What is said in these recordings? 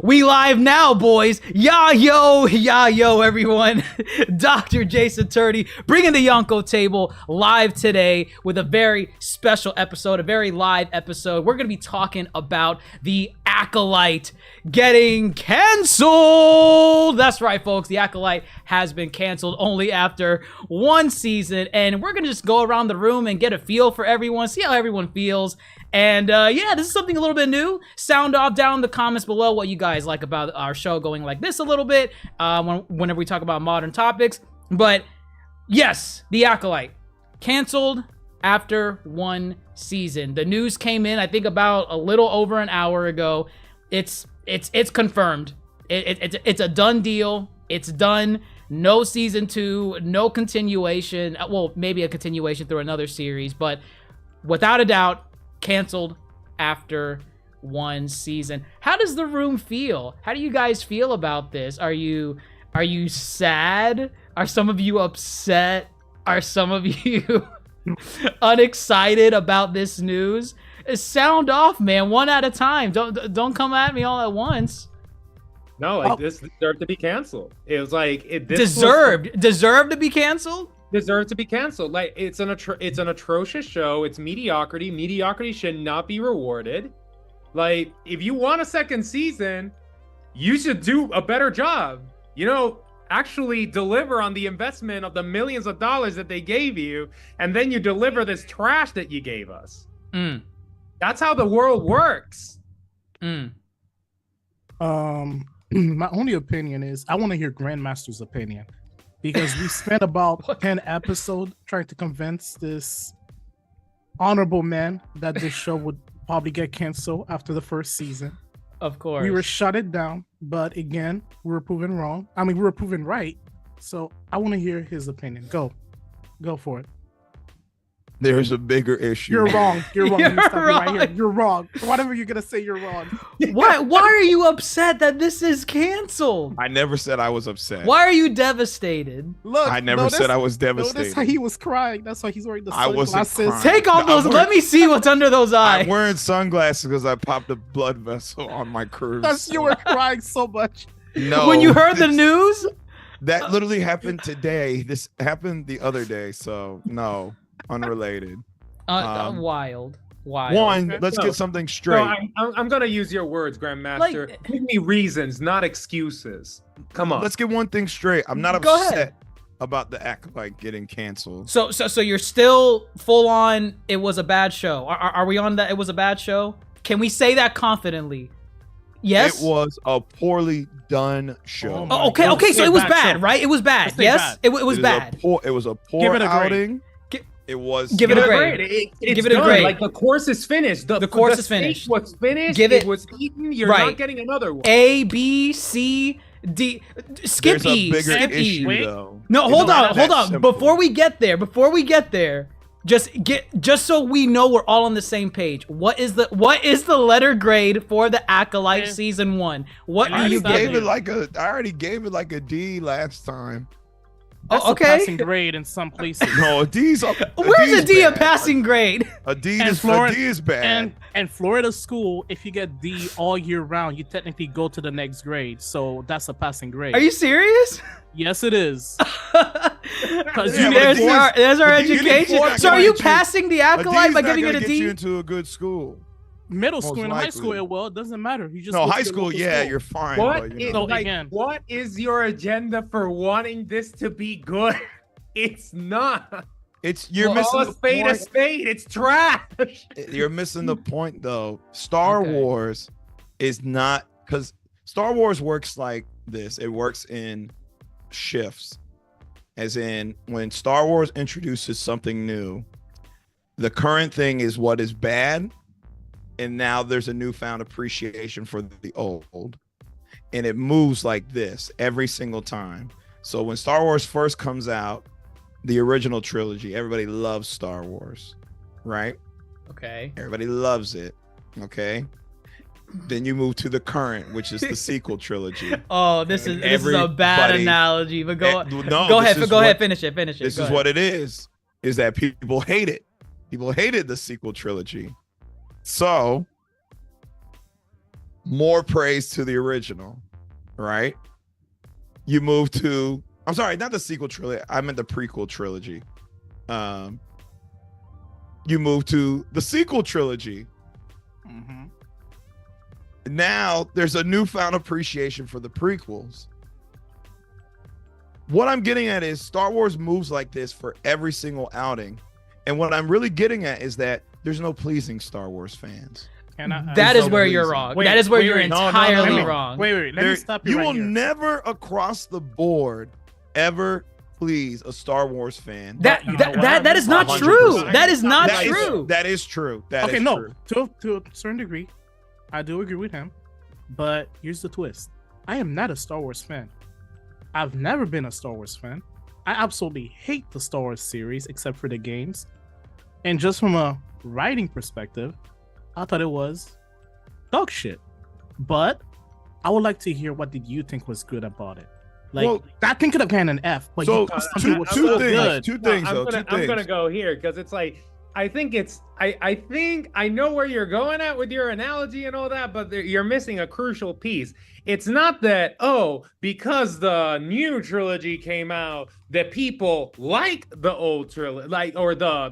We live now, boys. Ya yo, everyone. DrJaceAttorney bringing the Yonko table live today with a very special episode, a very live episode. We're going to be talking about the Acolyte getting canceled. That's right, folks. The Acolyte has been canceled only after one season, and we're going to just go around the room and get a feel for everyone, see how everyone feels. And yeah, this is something a little bit new. Sound off down in the comments below what you guys like about our show going like this a little bit whenever we talk about modern topics. But yes, the Acolyte canceled after one season. The news came in, I think, about a little over an hour ago. It's confirmed. It's a done deal. It's done. No season 2, no continuation. Well, maybe a continuation through another series, but without a doubt, canceled after one season. How does the room feel? How do you guys feel about this? Are you sad? Are some of you upset? Are some of you unexcited about this news? Sound off, man. One at a time. Don't come at me all at once. No, like this deserved to be canceled. It was like deserved to be canceled. Deserve to be canceled. Like it's an atrocious show. It's mediocrity. Mediocrity should not be rewarded. Like if you want a second season, you should do a better job. You know, actually deliver on the investment of the millions of dollars that they gave you, and then you deliver this trash that you gave us. That's how the world works. My only opinion is I want to hear Grandmaster's opinion. Because we spent about 10 episodes trying to convince this honorable man that this show would probably get canceled after the first season. Of course. We were shut it down, but again, we were proven wrong. I mean, we were proven right. So I want to hear his opinion. Go for it. There's a bigger issue. You're wrong. You're wrong. You're Right wrong. here. You're wrong. Whatever you're gonna say, you're wrong. Why are you upset that this is canceled? I never said I was upset. Why are you devastated? Look, I never said I was devastated. Notice how he was crying. That's why he's wearing the I wasn't sunglasses. crying. Take off those. Let me see what's under those eyes. I'm wearing sunglasses because I popped a blood vessel on my cruise. That's you were crying so much. No. When you heard the news? That literally happened today. This happened the other day. So no, unrelated. Wild. One, let's get something straight. No, I'm gonna use your words, Grandmaster. Give me reasons, not excuses. Come on. Let's get one thing straight. I'm not upset about the Acolyte getting canceled. So you're still full on. It was a bad show. Are we on that? It was a bad show. Can we say that confidently? Yes. It was a poorly done show. Oh, okay. So it was bad, right? It was bad. Yes. It was bad. It was a poor outing. It was. Give it a grade. Give it a grade. Like the course is finished. The course is finished. Was finished. Give it was eaten. You're not getting another one. A, B, C, D. Skip E. Skip E. Though. No, hold on. Before we get there, just so we know we're all on the same page. What is the letter grade for the Acolyte season 1? What do you give it? I already gave it like a D last time. That's a passing grade in some places. No, a D's. Where's a D a passing grade? A D is bad. And Florida school, if you get D all year round, you technically go to the next grade. So that's a passing grade. Are you serious? Yes, it is. Because there's our education. So are you passing the Acolyte by giving it a D? Get you into a good school. Middle school and high school, it doesn't matter. You just high school, you're fine. What is your agenda for wanting this to be good? It's not. You're missing the point. A spade. It's trash. You're missing the point, though. Star Wars is not, because Star Wars works like this. It works in shifts, as in when Star Wars introduces something new, the current thing is what is bad. And now there's a newfound appreciation for the old. And it moves like this every single time. So when Star Wars first comes out, the original trilogy, everybody loves Star Wars, right? Okay. Everybody loves it, okay? Then you move to the current, which is the sequel trilogy. Oh, this is a bad analogy, but go ahead, finish it. This is what it is that people hate it. People hated the sequel trilogy. So more praise to the original, right? You move to, I'm sorry, not the sequel trilogy. I meant the prequel trilogy. You move to the sequel trilogy. Mm-hmm. Now there's a newfound appreciation for the prequels. What I'm getting at is Star Wars moves like this for every single outing. And what I'm really getting at is that there's no pleasing Star Wars fans. That is where you're wrong. That is where you're entirely wrong. Wait. Let me stop you. You right will here. never across the board ever please a Star Wars fan. That is not 100%. true. That is not true. That is true. That Okay, is no. true. To a certain degree, I do agree with him. But here's the twist: I am not a Star Wars fan. I've never been a Star Wars fan. I absolutely hate the Star Wars series, except for the games. And just from a writing perspective, I thought it was dog shit. But I would like to hear, what did you think was good about it? Like, Well, that thing could have been an F, but so you thought something two was so good. things I'm though. gonna, I'm gonna go here because it's like I think I know where you're going at with your analogy and all that, but you're missing a crucial piece. It's not that, because the new trilogy came out, that people like the old trilogy, or the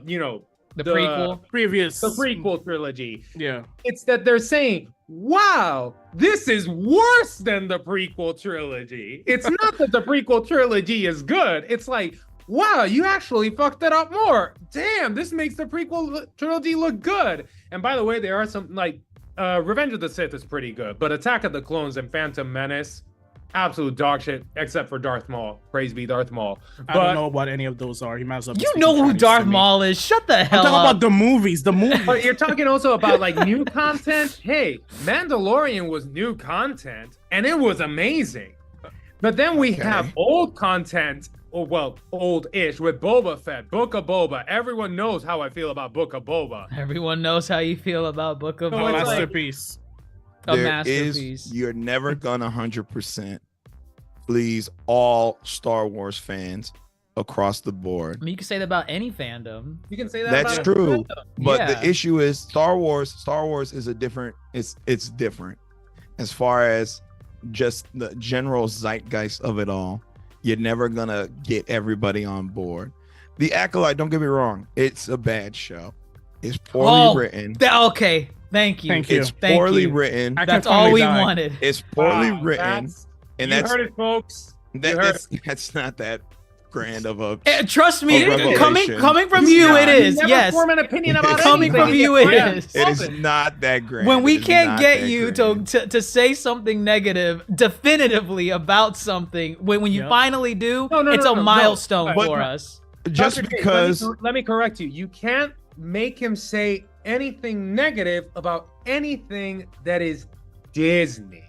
prequel. The prequel trilogy. Yeah. It's that they're saying, wow, this is worse than the prequel trilogy. It's not that the prequel trilogy is good. It's like, wow, you actually fucked it up more. Damn, this makes the prequel trilogy look good. And by the way, there are some, like, Revenge of the Sith is pretty good, but Attack of the Clones and Phantom Menace, absolute dog shit, except for Darth Maul. Praise be Darth Maul. I don't know what any of those are. You might as well. You know who Darth Maul is. Shut the hell I'm talking up. about the movies. But you're talking also about like new content. Hey, Mandalorian was new content, and it was amazing. But then we have old content, or well, old-ish, with Boba Fett, Book of Boba. Everyone knows how I feel about Book of Boba. Everyone knows how you feel about Book of No, Boba. it's like- Masterpiece. A There masterpiece. is, you're never gonna 100% please all Star Wars fans across the board. I mean, you can say that about any fandom. You can say that. That's about true. everyone. But Yeah. the issue is Star Wars is a different, it's different as far as just the general zeitgeist of it all. You're never gonna get everybody on board. The Acolyte, don't get me wrong, it's a bad show. It's poorly written. Okay, thank you. Thank you. It's Thank poorly you. written. That's all we wanted. It's poorly Wow, written. And you that's heard it, folks. that's not that grand of a Trust me, revelation. coming from It's you, not. it is. Never Yes. form an opinion about Coming anything. from you, it is. It is not that grand. When we It is can't not get that you grand. to say something negative definitively about something, when you finally do, it's a milestone no. for us. just Dr. J, because let me correct you. You can't make him say anything negative about anything that is Disney.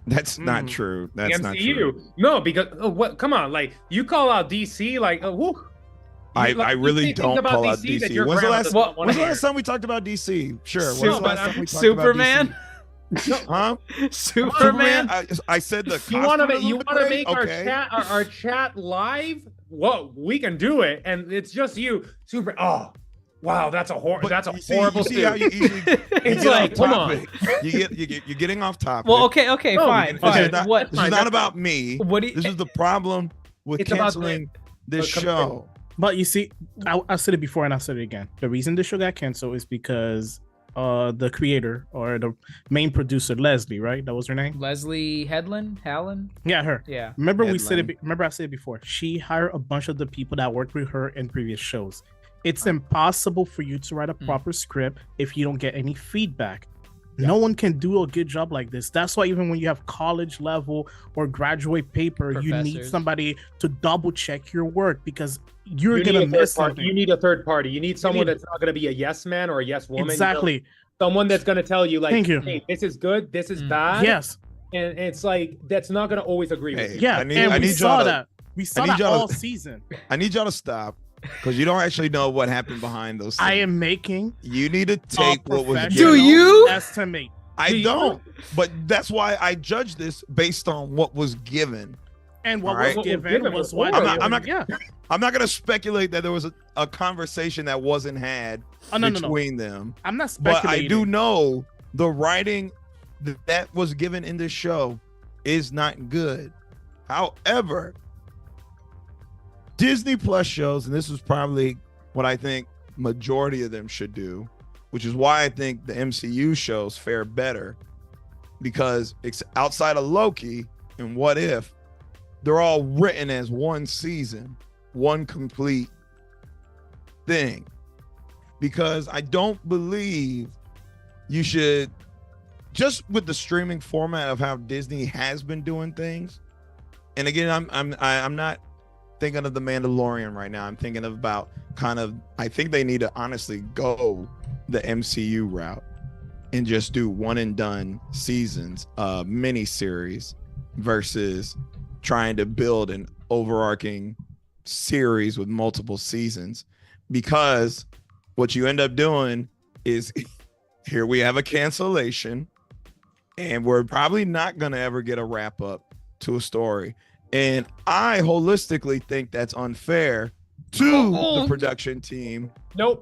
that's not true. That's not true. MCU. No, because what? Come on, like you call out DC, like whoo. I really don't call out DC. When's the last time we talked about DC? Sure. When's the last time we talked Superman. about DC? Huh? Superman. I said the. You want to costume make okay. our chat live? Well, we can do it, and it's just you, Super. Oh, wow, that's a But horrible. You see how you easily It's get like, off come on. topic. You're getting off topic. Well, okay, No, fine. this This is is not, What? this is not about me. What do you- This is the problem with It's about canceling this the- show. But you see, I said it before and I said it again. The reason the show got canceled is because the creator or the main producer, Leslie, right? That was her name? Leslie Hallen? Yeah, her. Yeah. Remember we said Headline. it. Remember I said it before. She hired a bunch of the people that worked with her in previous shows. It's impossible for you to write a proper script if you don't get any feedback. No one can do a good job like this. That's why even when you have college level or graduate paper, you need Professors. somebody to double check your work because you're You gonna need a miss third party. something. You need a third party. You need someone need- that's not going to be a yes man or a yes woman. Exactly. Someone that's going to tell you, like, Thank you. hey, this is good, this is bad. Yes. And it's like, that's not going to always agree with Hey, you. Yeah. I need and we y'all saw to- that. We saw need that y'all to- all season. I need y'all to stop because you don't actually know what happened behind those things. I am making You need to take what was professional Do given. you? estimate. I don't. But that's why I judge this based on what was given. And what Alright. was given given was was what over. I'm not- yeah. I'm not going to speculate that there was a conversation that wasn't had Oh, no. between them. I'm not But speculating. I do know the writing that was given in this show is not good. However, Disney Plus shows, and this is probably what I think majority of them should do, which is why I think the MCU shows fare better, because it's outside of Loki and What If, they're all written as one season, one complete thing. Because I don't believe you should, just with the streaming format of how Disney has been doing things. And again, I'm not thinking of The Mandalorian right now. I'm thinking about I think they need to honestly go the MCU route and just do one and done seasons, mini series, versus trying to build an overarching series with multiple seasons. Because what you end up doing is here we have a cancellation, and we're probably not going to ever get a wrap up to a story. And I holistically think that's unfair to the production team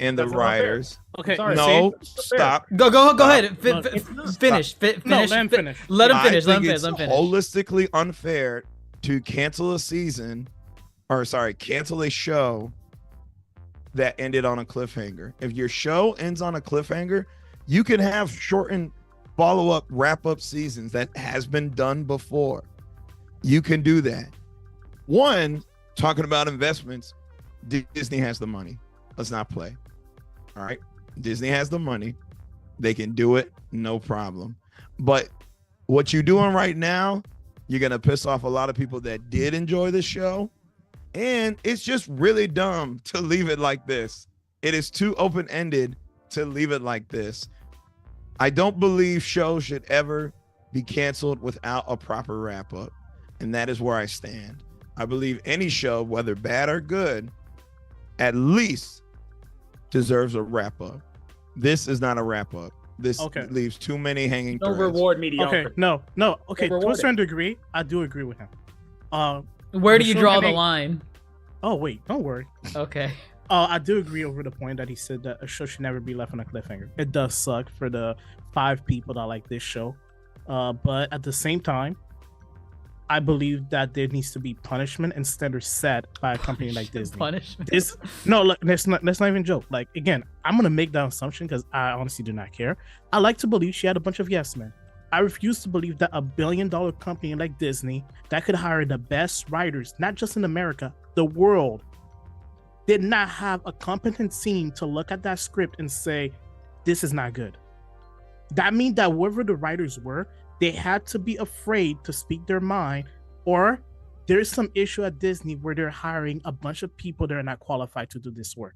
and the writers. Okay, Sorry, no, stop. stop. Go ahead. Finish. Finish. No, let him finish. Let him finish. I think it's holistically unfair to cancel a season, or sorry, cancel a show that ended on a cliffhanger. If your show ends on a cliffhanger, you can have shortened follow-up, wrap-up seasons. That has been done before. You can do that. One, talking about investments, Disney has the money. Let's not play. All right. Disney has the money. They can do it, no problem. But what you're doing right now, you're going to piss off a lot of people that did enjoy the show. And it's just really dumb to leave it like this. It is too open-ended to leave it like this. I don't believe shows should ever be canceled without a proper wrap-up. And that is where I stand. I believe any show, whether bad or good, at least deserves a wrap-up. This is not a wrap-up. This leaves too many hanging No threads. reward mediocre. Okay, no. Okay, to a certain degree, I do agree with him. Where do you draw the line? Oh, wait, don't worry. Okay. I do agree over the point that he said that a show should never be left on a cliffhanger. It does suck for the 5 people that like this show. But at the same time, I believe that there needs to be punishment and standards set by a company like Disney. Punishment. Let's not even joke. Like, again, I'm gonna make that assumption because I honestly do not care. I like to believe she had a bunch of yes men. I refuse to believe that $1 billion company like Disney that could hire the best writers, not just in America, the world, did not have a competent team to look at that script and say, this is not good. That means that whoever the writers were, they had to be afraid to speak their mind, or there's some issue at Disney where they're hiring a bunch of people that are not qualified to do this work.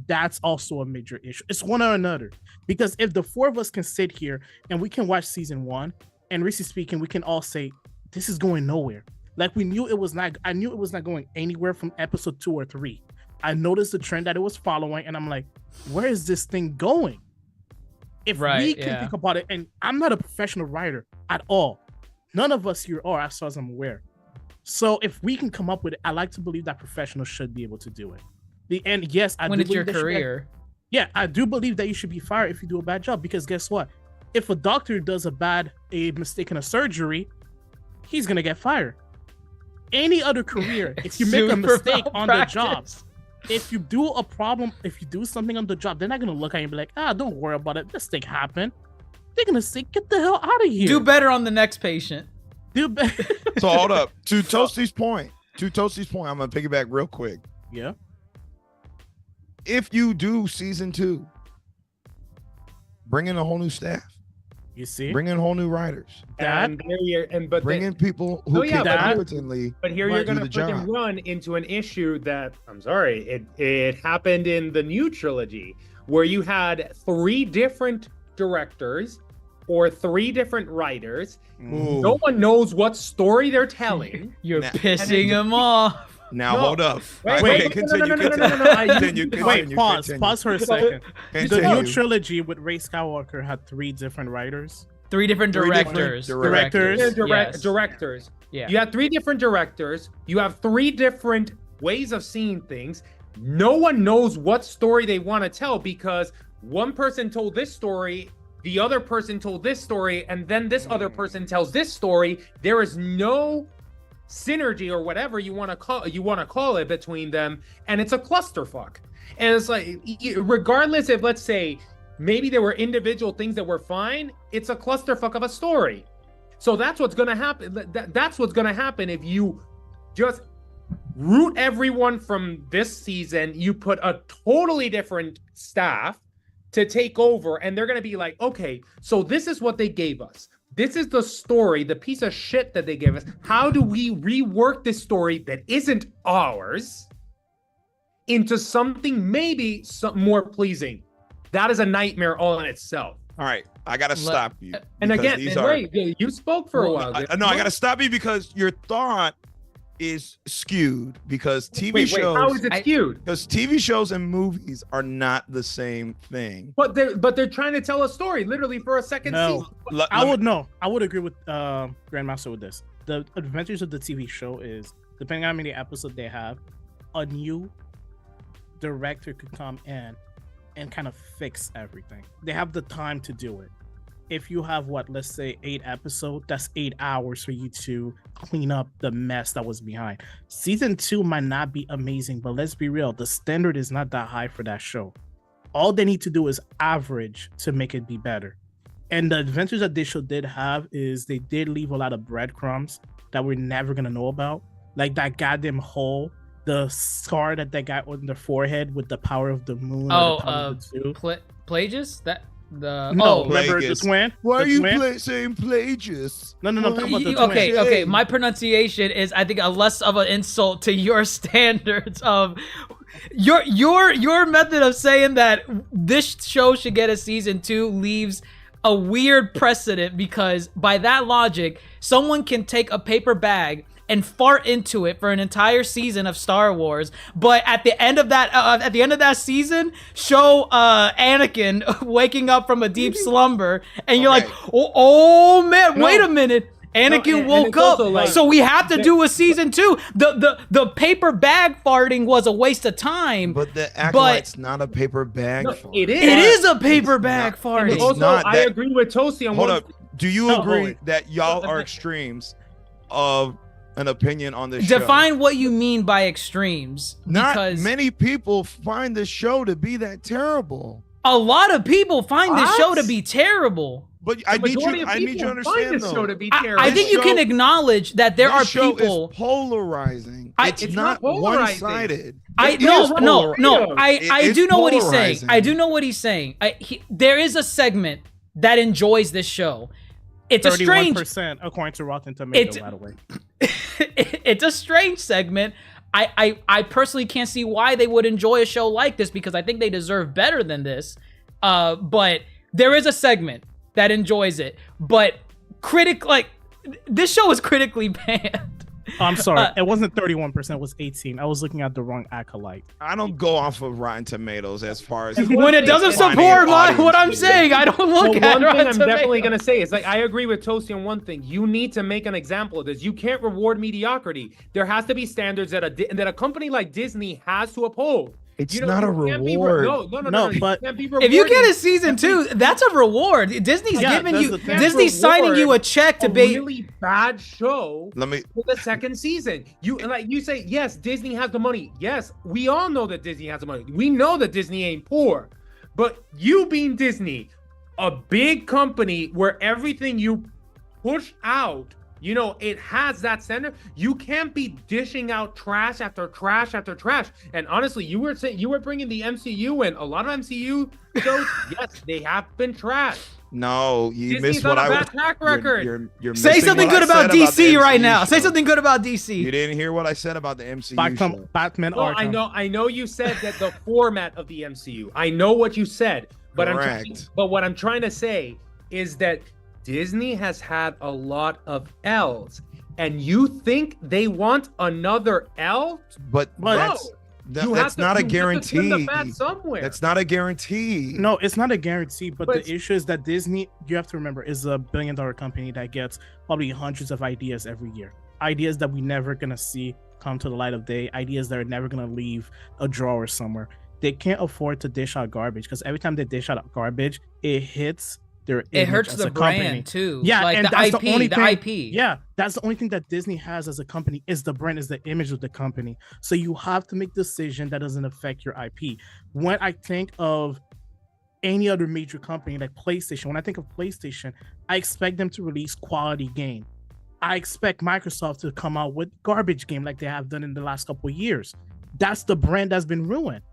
That's also a major issue. It's one or another. Because if the 4 of us can sit here and we can watch season 1, and recently speaking, we can all say, this is going nowhere. Like I knew it was not going anywhere from episode 2 or 3. I noticed the trend that it was following, and I'm like, where is this thing going? If we can think about it, and I'm not a professional writer at all. None of us here are, as far as I'm aware. So if we can come up with it, I like to believe that professionals should be able to do it. And yes, I when do it's your believe career. I do believe that you should be fired if you do a bad job, because guess what? If a doctor does a mistake in a surgery, he's gonna get fired. Any other career, if you make a mistake on the job, if you do something on the job, they're not gonna look at you and be like, don't worry about it. This thing happened. They're gonna say, get the hell out of here. Do better on the next patient. Do better. So hold up. To Toasty's point, I'm gonna piggyback real quick. Yeah. If you do season 2, bring in a whole new staff. You see? Bring in whole new writers. Bring in people who can competently. But here you're going to freaking run into an issue that, I'm sorry, it happened in the new trilogy where you had 3 different directors or 3 different writers. Ooh. No one knows what story they're telling. You're pissing them off. Now hold up. Wait, pause for a second. The new trilogy with Rey Skywalker had 3 different writers. 3 different directors. Directors. Yeah. You have 3 different directors. You have 3 different ways of seeing things. No one knows what story they want to tell because one person told this story the other person told this story, and then this other person tells this story. There is no synergy or whatever you want to call it between them, and it's a clusterfuck. And it's like, regardless if, let's say, maybe there were individual things that were fine, it's a clusterfuck of a story. So that's what's gonna happen. That's what's gonna happen if you just root everyone from this season. You put a totally different staff to take over, and they're gonna be like, okay, so this is what they gave us. This is the story, the piece of shit that they gave us. How do we rework this story that isn't ours into something maybe more pleasing? That is a nightmare all in itself. All right, I gotta stop you. And again, wait, you spoke for a while. No, I gotta stop you because your thought is skewed, because TV shows. How is it skewed? Because TV shows and movies are not the same thing. But they're trying to tell a story literally for a second season. I would agree with Grandmaster with this. The adventures of the TV show is, depending on how many episodes they have, a new director could come in and kind of fix everything. They have the time to do it. If you have let's say 8 episodes, that's 8 hours for you to clean up the mess that was behind. Season 2 might not be amazing, but let's be real, the standard is not that high for that show. All they need to do is average to make it be better. And the adventures that this show did have is they did leave a lot of breadcrumbs that we're never gonna know about. Like that goddamn hole, the scar that they got on their forehead with the power of the moon. Plagius? Remember the twin? Why are you twin? saying Plagius? No, I'm talking about the twin. Okay. My pronunciation is, I think, a less of an insult to your standards of your method of saying that this show should get a season 2 leaves a weird precedent, because by that logic, someone can take a paper bag and fart into it for an entire season of Star Wars, but at the end of that season, show Anakin waking up from a deep slumber, and you're like, oh man, wait a minute. Anakin woke up, so we have to do a season 2. The paper bag farting was a waste of time. But the Acolyte's not a paper bag fart. It is. It is a paper bag farting. Also, I agree with Toasty on Hold up. Do you agree that y'all are extremes of an opinion on this show? Define what you mean by extremes. Not many people find the show to be that terrible. A lot of people find this show to be terrible. But I need you to understand, this show to be terrible. I think you can acknowledge that there are people. This show is polarizing. It's not one-sided. I do know what he's saying. I do know what he's saying. There is a segment that enjoys this show. It's a strange 31% according to Rotten Tomatoes, by the way. It's a strange segment. I personally can't see why they would enjoy a show like this, because I think they deserve better than this. But there is a segment that enjoys it. But this show is critically banned. I'm sorry. It wasn't 31%, it was 18. I was looking at the wrong Acolyte. I don't go off of Rotten Tomatoes as far as when it doesn't support what I'm saying. I don't look at one thing I'm definitely gonna say is, like, I agree with Toasty on one thing. You need to make an example of this. You can't reward mediocrity. There has to be standards that a company like Disney has to uphold. It's not a reward. No, but if you get a season 2, that's a reward. Disney's giving you, Disney's signing you a check to be a really bad show. For the second season, you say, yes, Disney has the money. Yes, we all know that Disney has the money. We know that Disney ain't poor, but you being Disney, a big company where everything you push out, it has that center. You can't be dishing out trash after trash after trash. And honestly, you were bringing the MCU in. A lot of MCU shows, yes, they have been trash. No, you Disney's missed what I was. Track record. You're say something good about DC right now. Say something good about DC. You didn't hear what I said about the MCU show. Batman. No, I know. You said that the format of the MCU. I know what you said, but what I'm trying to say is that Disney has had a lot of L's, and you think they want another L? But that's not a guarantee. That's not a guarantee. No, it's not a guarantee. But the issue is that Disney, you have to remember, is a billion-dollar company that gets probably hundreds of ideas every year. Ideas that we never gonna see come to the light of day. Ideas that are never gonna leave a drawer somewhere. They can't afford to dish out garbage, because every time they dish out garbage, it hits their It image hurts as the a company. brand too. Yeah, like and the that's IP, the only the thing. IP. Yeah, that's the only thing that Disney has as a company is the brand, is the image of the company. So you have to make decision that doesn't affect your IP. When I think of any other major company like PlayStation, when I think of PlayStation, I expect them to release quality game. I expect Microsoft to come out with garbage game like they have done in the last couple of years. That's the brand that's been ruined.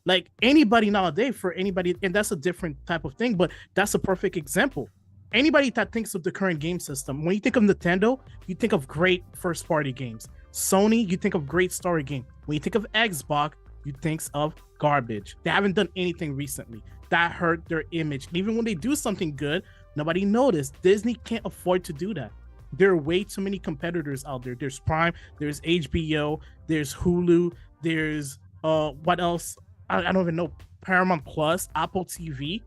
Like anybody nowadays, for anybody, and that's a different type of thing, but that's a perfect example. Anybody that thinks of the current game system, when you think of Nintendo, you think of great first party games. Sony, you think of great story game. When you think of Xbox, you think of garbage. They haven't done anything recently. That hurt their image. Even when they do something good, nobody noticed. Disney can't afford to do that. There are way too many competitors out there. There's Prime, there's HBO, there's Hulu, there's what else? I don't even know. Paramount Plus, Apple TV.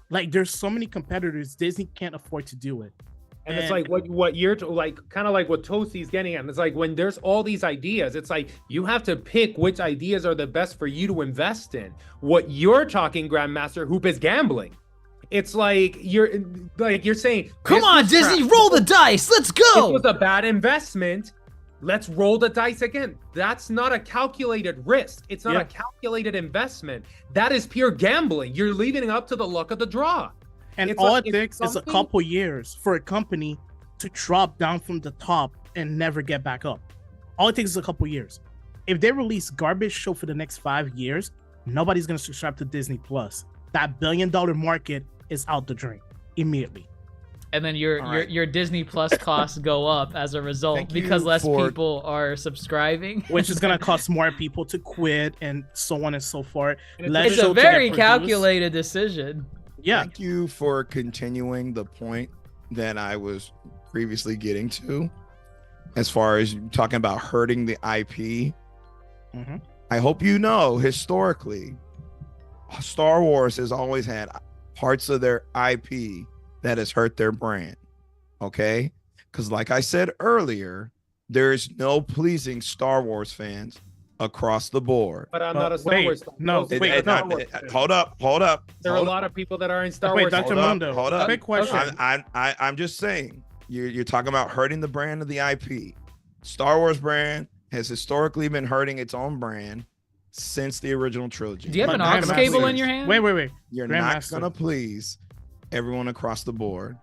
Like there's so many competitors. Disney can't afford to do it. And it's like what you're like, kind of like what Toasty's getting at. It's like when there's all these ideas, it's like you have to pick which ideas are the best for you to invest in. What you're talking, Grandmaster Hoop, is gambling. It's like you're saying, Come on, Disney, roll the dice. Let's This go. was a bad investment. Let's roll the dice again. That's not a calculated risk. It's not a calculated investment. That is pure gambling. You're leaving it up to the luck of the draw. And It's all like- it takes is a something- couple years for a company to drop down from the top and never get back up. All it takes is a couple years. If they release garbage show for the next 5 years, nobody's gonna subscribe to Disney Plus. That $1 billion market is out the drain immediately. And then All right. your Disney Plus costs go up as a result Thank you because less for- people are subscribing. Which is gonna cost more people to quit and so on and so forth. And Less It's show a to get very produced. calculated decision. Yeah. Thank you for continuing the point that I was previously getting to, as far as talking about hurting the IP. Mhm. I hope you know, historically, Star Wars has always had parts of their IP that has hurt their brand. Okay? Because like I said earlier, there's no pleasing Star Wars fans across the board. But I'm not a Star wait, Wars. no, Those- wait, no. Hold up. There are a hold lot of people that are in Star Wait, Wars. Dr. Hold up, Mundo, hold up. quick question. Okay. I'm just saying, you're talking about hurting the brand of the IP. Star Wars brand has historically been hurting its own brand since the original trilogy. Do you have But an aux Grandmaster- cable in your hand? Wait. You're not Grandmaster. gonna please everyone across the board.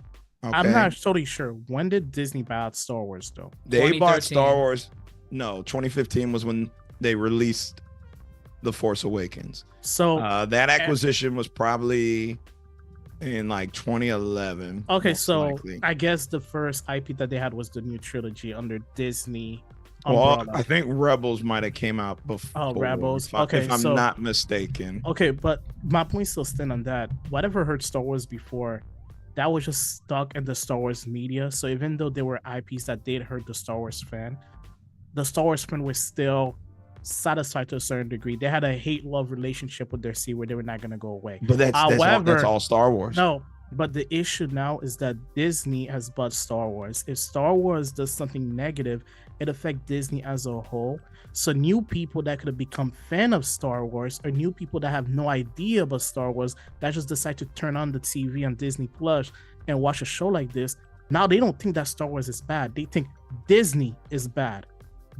Okay? I'm not totally sure. When did Disney buy out Star Wars though? They bought 2013. Star Wars. No, 2015 was when they released The Force Awakens. So That acquisition was probably in like 2011. okay, most so likely. I guess the first IP that they had was the new trilogy under Disney Well, umbrella. I think Rebels might have came out before. Oh, Rebels. If, Okay, if I'm so- not mistaken. Okay, but my point still stand on that. Whatever hurt Star Wars before, that was just stuck in the Star Wars media. So even though there were IPs that did hurt the Star Wars fan, the Star Wars fan was still satisfied to a certain degree. They had a hate-love relationship with their seed where they were not going to go away. But that's However, all Star Wars. No, but the issue now is that Disney has bought Star Wars. If Star Wars does something negative, it affects Disney as a whole. So new people that could have become fan of Star Wars, or new people that have no idea about Star Wars that just decide to turn on the TV on Disney Plus and watch a show like this, now they don't think that Star Wars is bad. They think Disney is bad.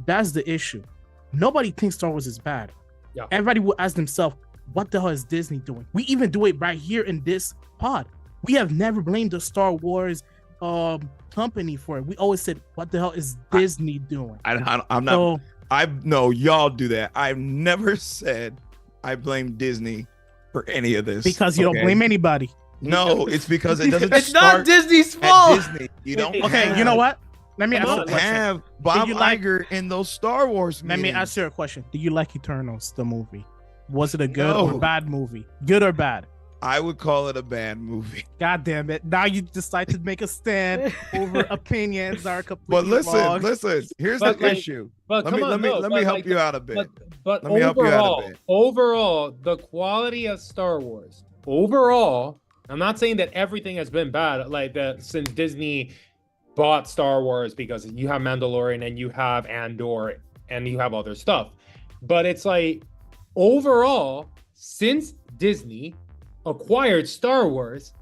That's the issue. Nobody thinks Star Wars is bad. Yeah. Everybody will ask themselves, what the hell is Disney doing? We even do it right here in this pod. We have never blamed the Star Wars company for it. We always said, what the hell is Disney doing? I'm not. So No, y'all do that. I've never said I blame Disney for any of this. because you don't okay? blame anybody. No, it's because it doesn't It's start not Disney's at fault. Disney. You don't. Okay, have, you know what? Let me You ask you a don't question. have Bob you like- Iger in those Star Wars. Let me meetings. ask you a question. Do you like Eternals, the movie? Was it a good No. or bad movie? Good or bad? I would call it a bad movie. God damn it. Now you decide to make a stand over opinions that are But completely wrong. listen. Here's But the like- issue. But Let come me on, let me no, let but me help like you out a bit. But Let me help you out a overall, bit. overall, the quality of Star Wars, overall, I'm not saying that everything has been bad, like that since Disney bought Star Wars, because you have Mandalorian and you have Andor and you have other stuff. But it's like overall, since Disney acquired Star Wars,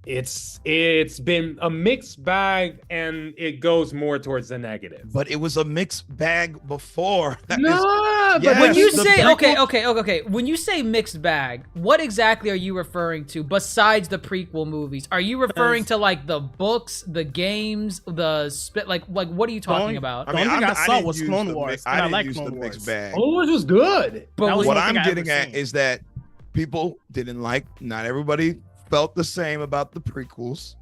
It's been a mixed bag, and it goes more towards the negative. But it was a mixed bag before. But When you the say prequel- okay, when you say mixed bag, what exactly are you referring to besides the prequel movies? Are you referring to like the books, the games, the spit? Like what are you talking about? The only thing I saw didn't was use Clone the Wars, I and I didn't like use Clone the Wars. mixed bag. Clone Wars was good. But That was What the only I'm thing I getting ever at seen. is that people didn't like. Not everybody felt the same about the prequels.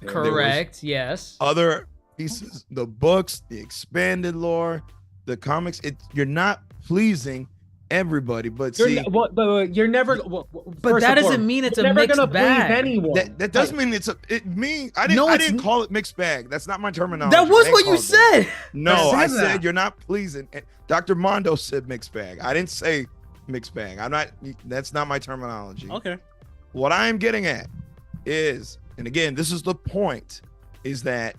And there was Correct. Yes. other pieces, the books, the expanded lore, the comics. You're not pleasing everybody, but see, You're never. But that doesn't mean it's a never mixed gonna bag. please anyone. that doesn't mean it's a. It mean I didn't. No, I it's didn't n- call it mixed bag. That's not my terminology. That was I what didn't you call it that. said. No, I I said said that. you're not pleasing. Dr. Mondo said mixed bag. I didn't say mixed bag. I'm not. That's not my terminology. Okay. What I am getting at is, and again, this is the point, is that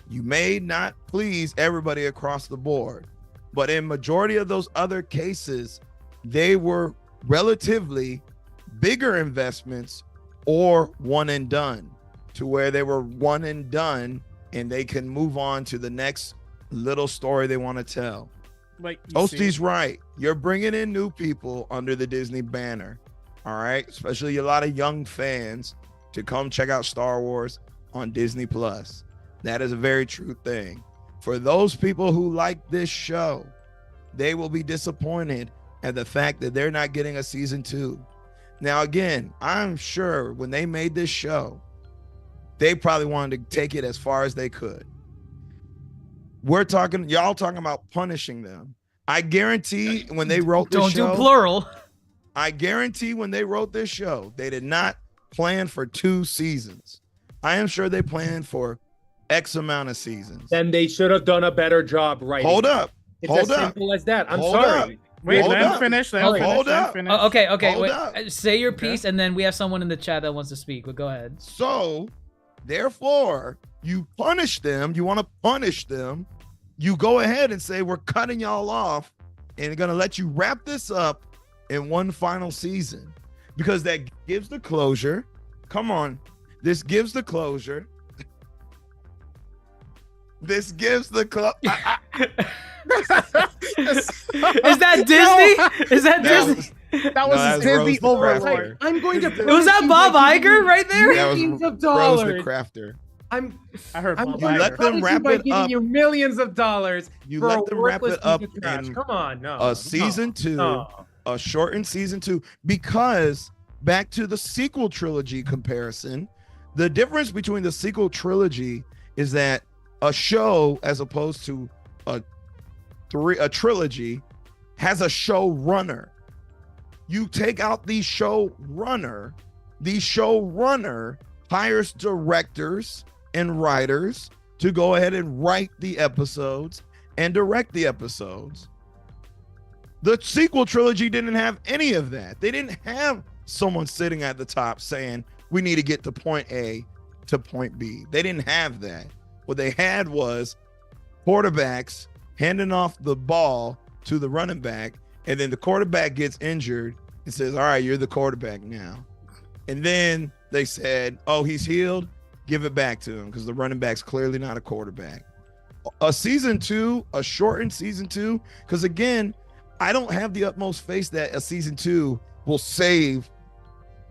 you may not please everybody across the board, but in majority of those other cases, they were relatively bigger investments or one and done, to where they were one and done and they can move on to the next little story they want to tell. Like Toasty's right. You're bringing in new people under the Disney banner. All right. Especially a lot of young fans to come check out Star Wars on Disney Plus. That is a very true thing. For those people who like this show, they will be disappointed at the fact that they're not getting a season 2. Now, again, I'm sure when they made this show, they probably wanted to take it as far as they could. Y'all talking about punishing them. I guarantee when they wrote this show, Don't do plural. I guarantee when they wrote this show, they did not plan for 2 seasons. I am sure they planned for X amount of seasons. Then they should have done a better job writing. Hold up. It's Hold as up. simple as that. I'm Hold sorry. Wait, Hold let him up. finish. Let him Okay. finish. Hold let him up. finish. Okay. Hold Wait. up. Say your piece, and then we have someone in the chat that wants to speak. But go ahead. So, therefore, you punish them. You want to punish them. You go ahead and say, we're cutting y'all off and going to let you wrap this up in one final season, because that gives the closure. Come on. This gives the closure. This gives the Is that Disney? Is that That Disney? was- That was that's Disney Rose the Overlord. Crafter. I'm going to. Was that Bob Iger right there? That was Millions of Rose dollars. the Crafter. I heard I'm Bob going to let Iger. them punish wrap you by it giving up. you millions of dollars You for let a them wrap worthless it up piece of trash. in Come on, no. a season 2. No. A shortened season 2, because back to the sequel trilogy comparison, the difference between the sequel trilogy is that a show, as opposed to a trilogy, has a showrunner. You take out the showrunner hires directors and writers to go ahead and write the episodes and direct the episodes. The sequel trilogy didn't have any of that. They didn't have someone sitting at the top saying, we need to get to point A to point B. They didn't have that. What they had was quarterbacks handing off the ball to the running back, and then the quarterback gets injured and says, all right, you're the quarterback now. And then they said, oh, he's healed, give it back to him, because the running back's clearly not a quarterback. A season 2, a shortened season 2, because again, I don't have the utmost faith that a season 2 will save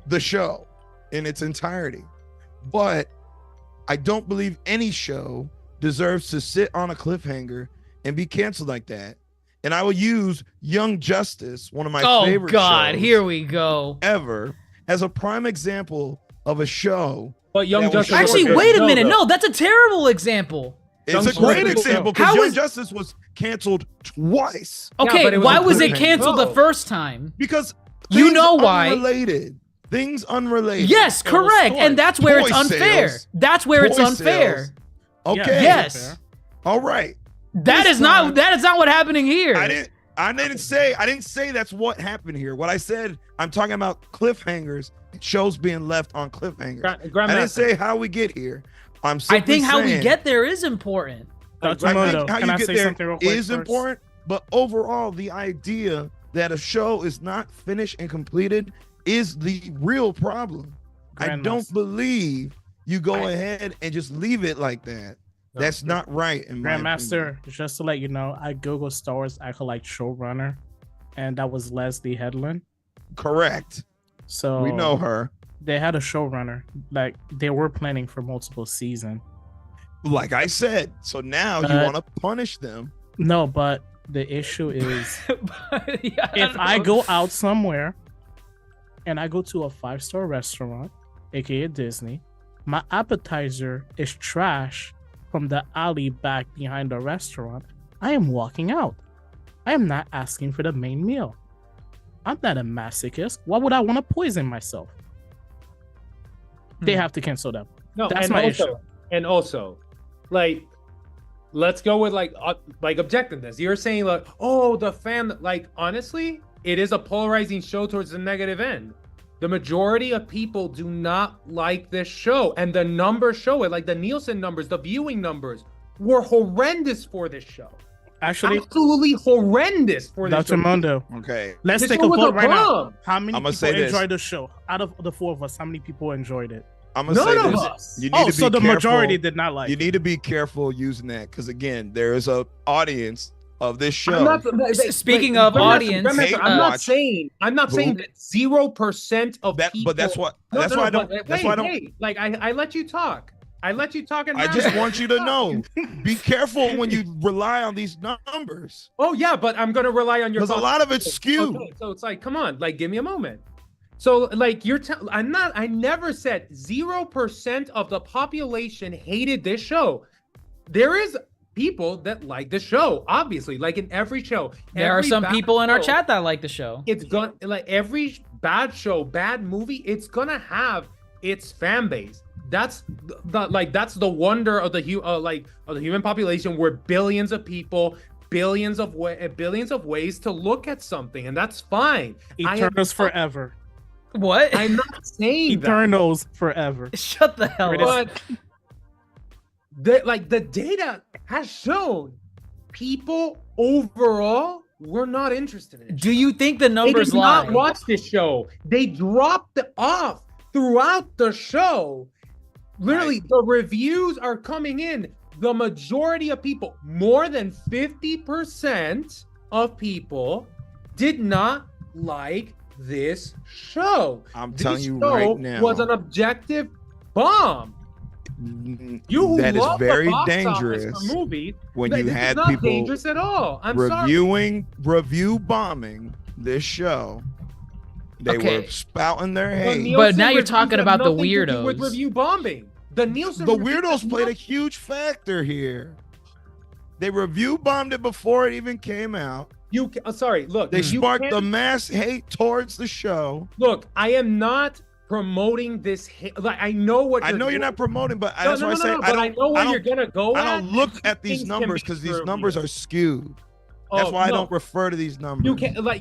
the show in its entirety. But I don't believe any show deserves to sit on a cliffhanger and be canceled like that. And I will use Young Justice, one of my favorite Oh God, shows here we go. ever, as a prime example of a show. But Young That was Justice. Actually, was wait a good. minute. No, No, that's a terrible example. It's Young a great Justice- example How because Young is- Justice was canceled twice Okay, but it was why a was it cliffhanger. canceled the No. first time? because You things know why. unrelated. Things unrelated. Yes, It was correct. toy- And that's where toy it's unfair. sales. That's where it's Toy unfair. sales. Okay. Yes. All right. That This is not time- that is not what happening here. I didn't say that's what happened here. What I said, I'm talking about cliffhangers, shows being left on cliffhangers. I didn't say how we get here. I'm I simply think how we saying- get there is important. Dr. I Mondo, think how can you I get say there something real quick is first? important, but overall, the idea that a show is not finished and completed is the real problem. I don't believe you go ahead and just leave it like that. That's not right. In my Grandmaster, opinion. just to let you know, I Googled Star Wars Acolyte showrunner, and that was Leslie Headland. Correct. So We know her. They had a showrunner. Like, they were planning for multiple seasons. Like I said, so now you want to punish them. No, but the issue is Yeah, if I go out somewhere and I go to a 5-star restaurant, aka Disney, my appetizer is trash from the alley back behind the restaurant, I am walking out. I am not asking for the main meal. I'm not a masochist. Why would I want to poison myself? They have to cancel them. No, that's and my also, issue. And also, like, let's go with like objectiveness. You're saying like, oh, the fan. Like, honestly, it is a polarizing show towards the negative end. The majority of people do not like this show, and the numbers show it. Like the Nielsen numbers, the viewing numbers were horrendous for this show. Actually, Absolutely horrendous for this Dr. show. Mondo, Okay. let's This take show a was vote a right now. bomb. How many I'ma people say this. enjoyed the show? Out of the 4 of us, how many people enjoyed it? I'm gonna None say of this. us. You need Oh, to so be the majority careful. did not like You it. need to be careful using that because again, there is a audience of this show. I'm not, Speaking of audience, I'm not watch. saying that 0% of that, people. but that's what. No, That's no, why I no, don't. but That's wait, why I don't. hey, like I let you talk. I let you talk. And I just want you to know. Be careful when you rely on these numbers Oh yeah, but I'm gonna rely on your. because a lot of it's skewed. Okay, so it's like, come on, like, give me a moment. So like I never said 0% of the population hated this show. There is people that like the show, obviously, like in every show. there are Every some bad people in our show, chat that like the show. It's gonna, like, every bad show, bad movie, it's gonna have its fan base. That's that's the wonder of the human population. We're billions of people, billions of ways to look at something, and that's fine. Eternals forever. What? I'm not saying that, Eternals forever. Shut the hell up. but the data has shown people overall were not interested in it. Do you think the They numbers did not lie? watch this show. They dropped it off throughout the show. Literally, the reviews are coming in. The majority of people, more than 50% of people, did not like this show. I'm This telling you show right now. was an objective bomb. You who that is love the very box office dangerous for movies, when this you is had not people dangerous at all. I'm sorry. review bombing this show. They Okay. were spouting their The hate. Nielsen But now you're reviews talking have about the nothing to do with weirdos. review bombing. The Nielsen The reviews weirdos have played a nothing- huge factor here. They review bombed it before it even came out. Sorry, look. They you sparked can't- the mass hate towards the show. Look, I am not promoting this hate. Like, I know what I know you're doing. not promoting, but No, that's no, why no, I say no, but I know where you're gonna go. I don't look at these Things can numbers be because these true, numbers yeah. are skewed. That's why I don't refer to these numbers.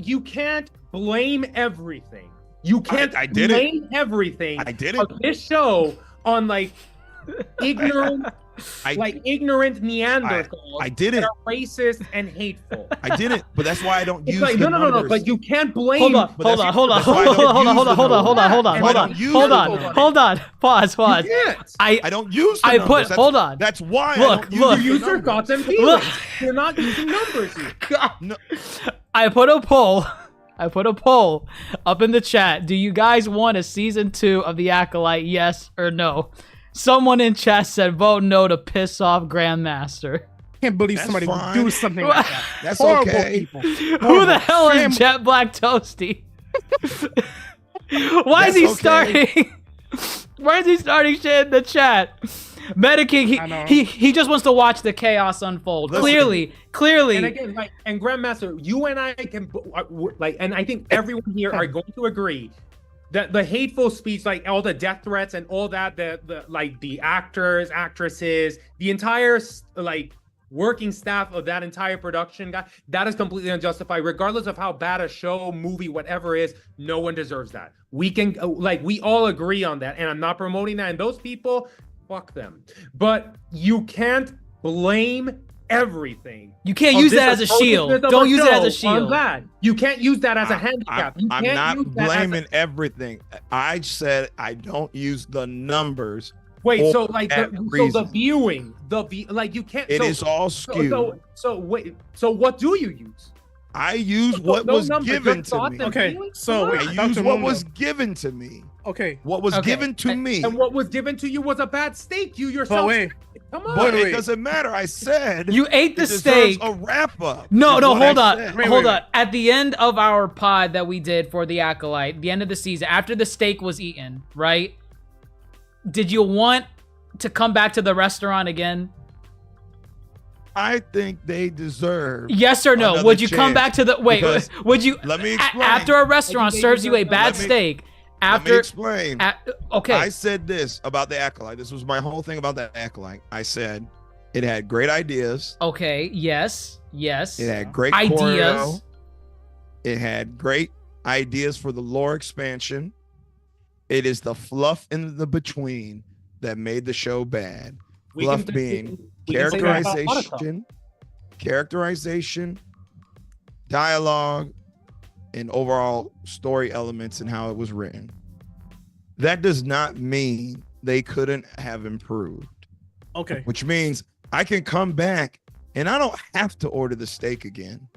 You can't blame everything. You can't I did it. blame everything I did it. of this show on like ignorant, ignorant Neanderthals. I did that it. are racist and hateful. I didn't, but that's why I don't It's use like, the no, numbers. but you can't blame. Hold on, But hold that's- on, hold on, that's why I hold don't on, hold on, use hold the on, hold on, hold on, hold on, numbers. hold I on, don't use hold the on, numbers. hold on, pause. You can't. I don't use the I numbers. put, hold on. That's why Look, I don't use look. the You use your numbers. thoughts and feelings. Look. You're not using numbers here. No, I put a poll. I put a poll up in the chat. Do you guys want a season 2 of The Acolyte? Yes or no? Someone in chat said vote no to piss off Grandmaster. Can't believe That's somebody fine. would do something like that. that's Horrible okay. people. Who the hell is Jet Black Toasty? Why is That's he okay. starting? Why is he starting shit in the chat? Mediking, I know. he just wants to watch the chaos unfold. Listen. Clearly. And again, and Grandmaster, you and I can and I think everyone here are going to agree that the hateful speech, like all the death threats and all that, the actors, actresses, the entire working staff of that entire production guy, that is completely unjustified. Regardless of how bad a show, movie, whatever is, no one deserves that. We can we all agree on that, and I'm not promoting that. And those people, fuck them. But you can't blame everything. You can't of use this that as a shield. atrociousness of Don't use it as a show on shield. that. You can't use that as a handicap. You I'm can't not use that as blaming everything. I said I don't use the numbers. Wait, so like that the reason. viewing, like you can't. It is all skewed. So what do you use? I use So what no was numbers, given just to thoughts me. and Okay, feelings? so Come wait, on. I Dr. use what Momo. was given to me. Okay, What was Okay. given to me. And what was given to you was a bad steak. You yourself. but wait, Come on. But wait. it doesn't matter. I said You ate the it deserves steak. a wrap up. No, is no, what I hold on. said. Wait, Hold wait. on. At the end of our pod that we did for the Acolyte, the end of the season, after the steak was eaten, right? Did you want to come back to the restaurant again? I think they deserve. Yes or no? another Would you come chance, back to the because- would you Let me a- explain. after a restaurant serves you a bad Let me- steak Let me after explain. okay. I said this about the Acolyte. This was my whole thing about the Acolyte. I said it had great ideas. Okay, yes. It had great Ideas. choreo. It had great ideas for the lore expansion. It is the fluff in the between that made the show bad. We Fluff can- being we can say that about a lot of stuff. characterization, dialogue, and overall story elements and how it was written. That does not mean they couldn't have improved, okay. which means I can come back and I don't have to order the steak again.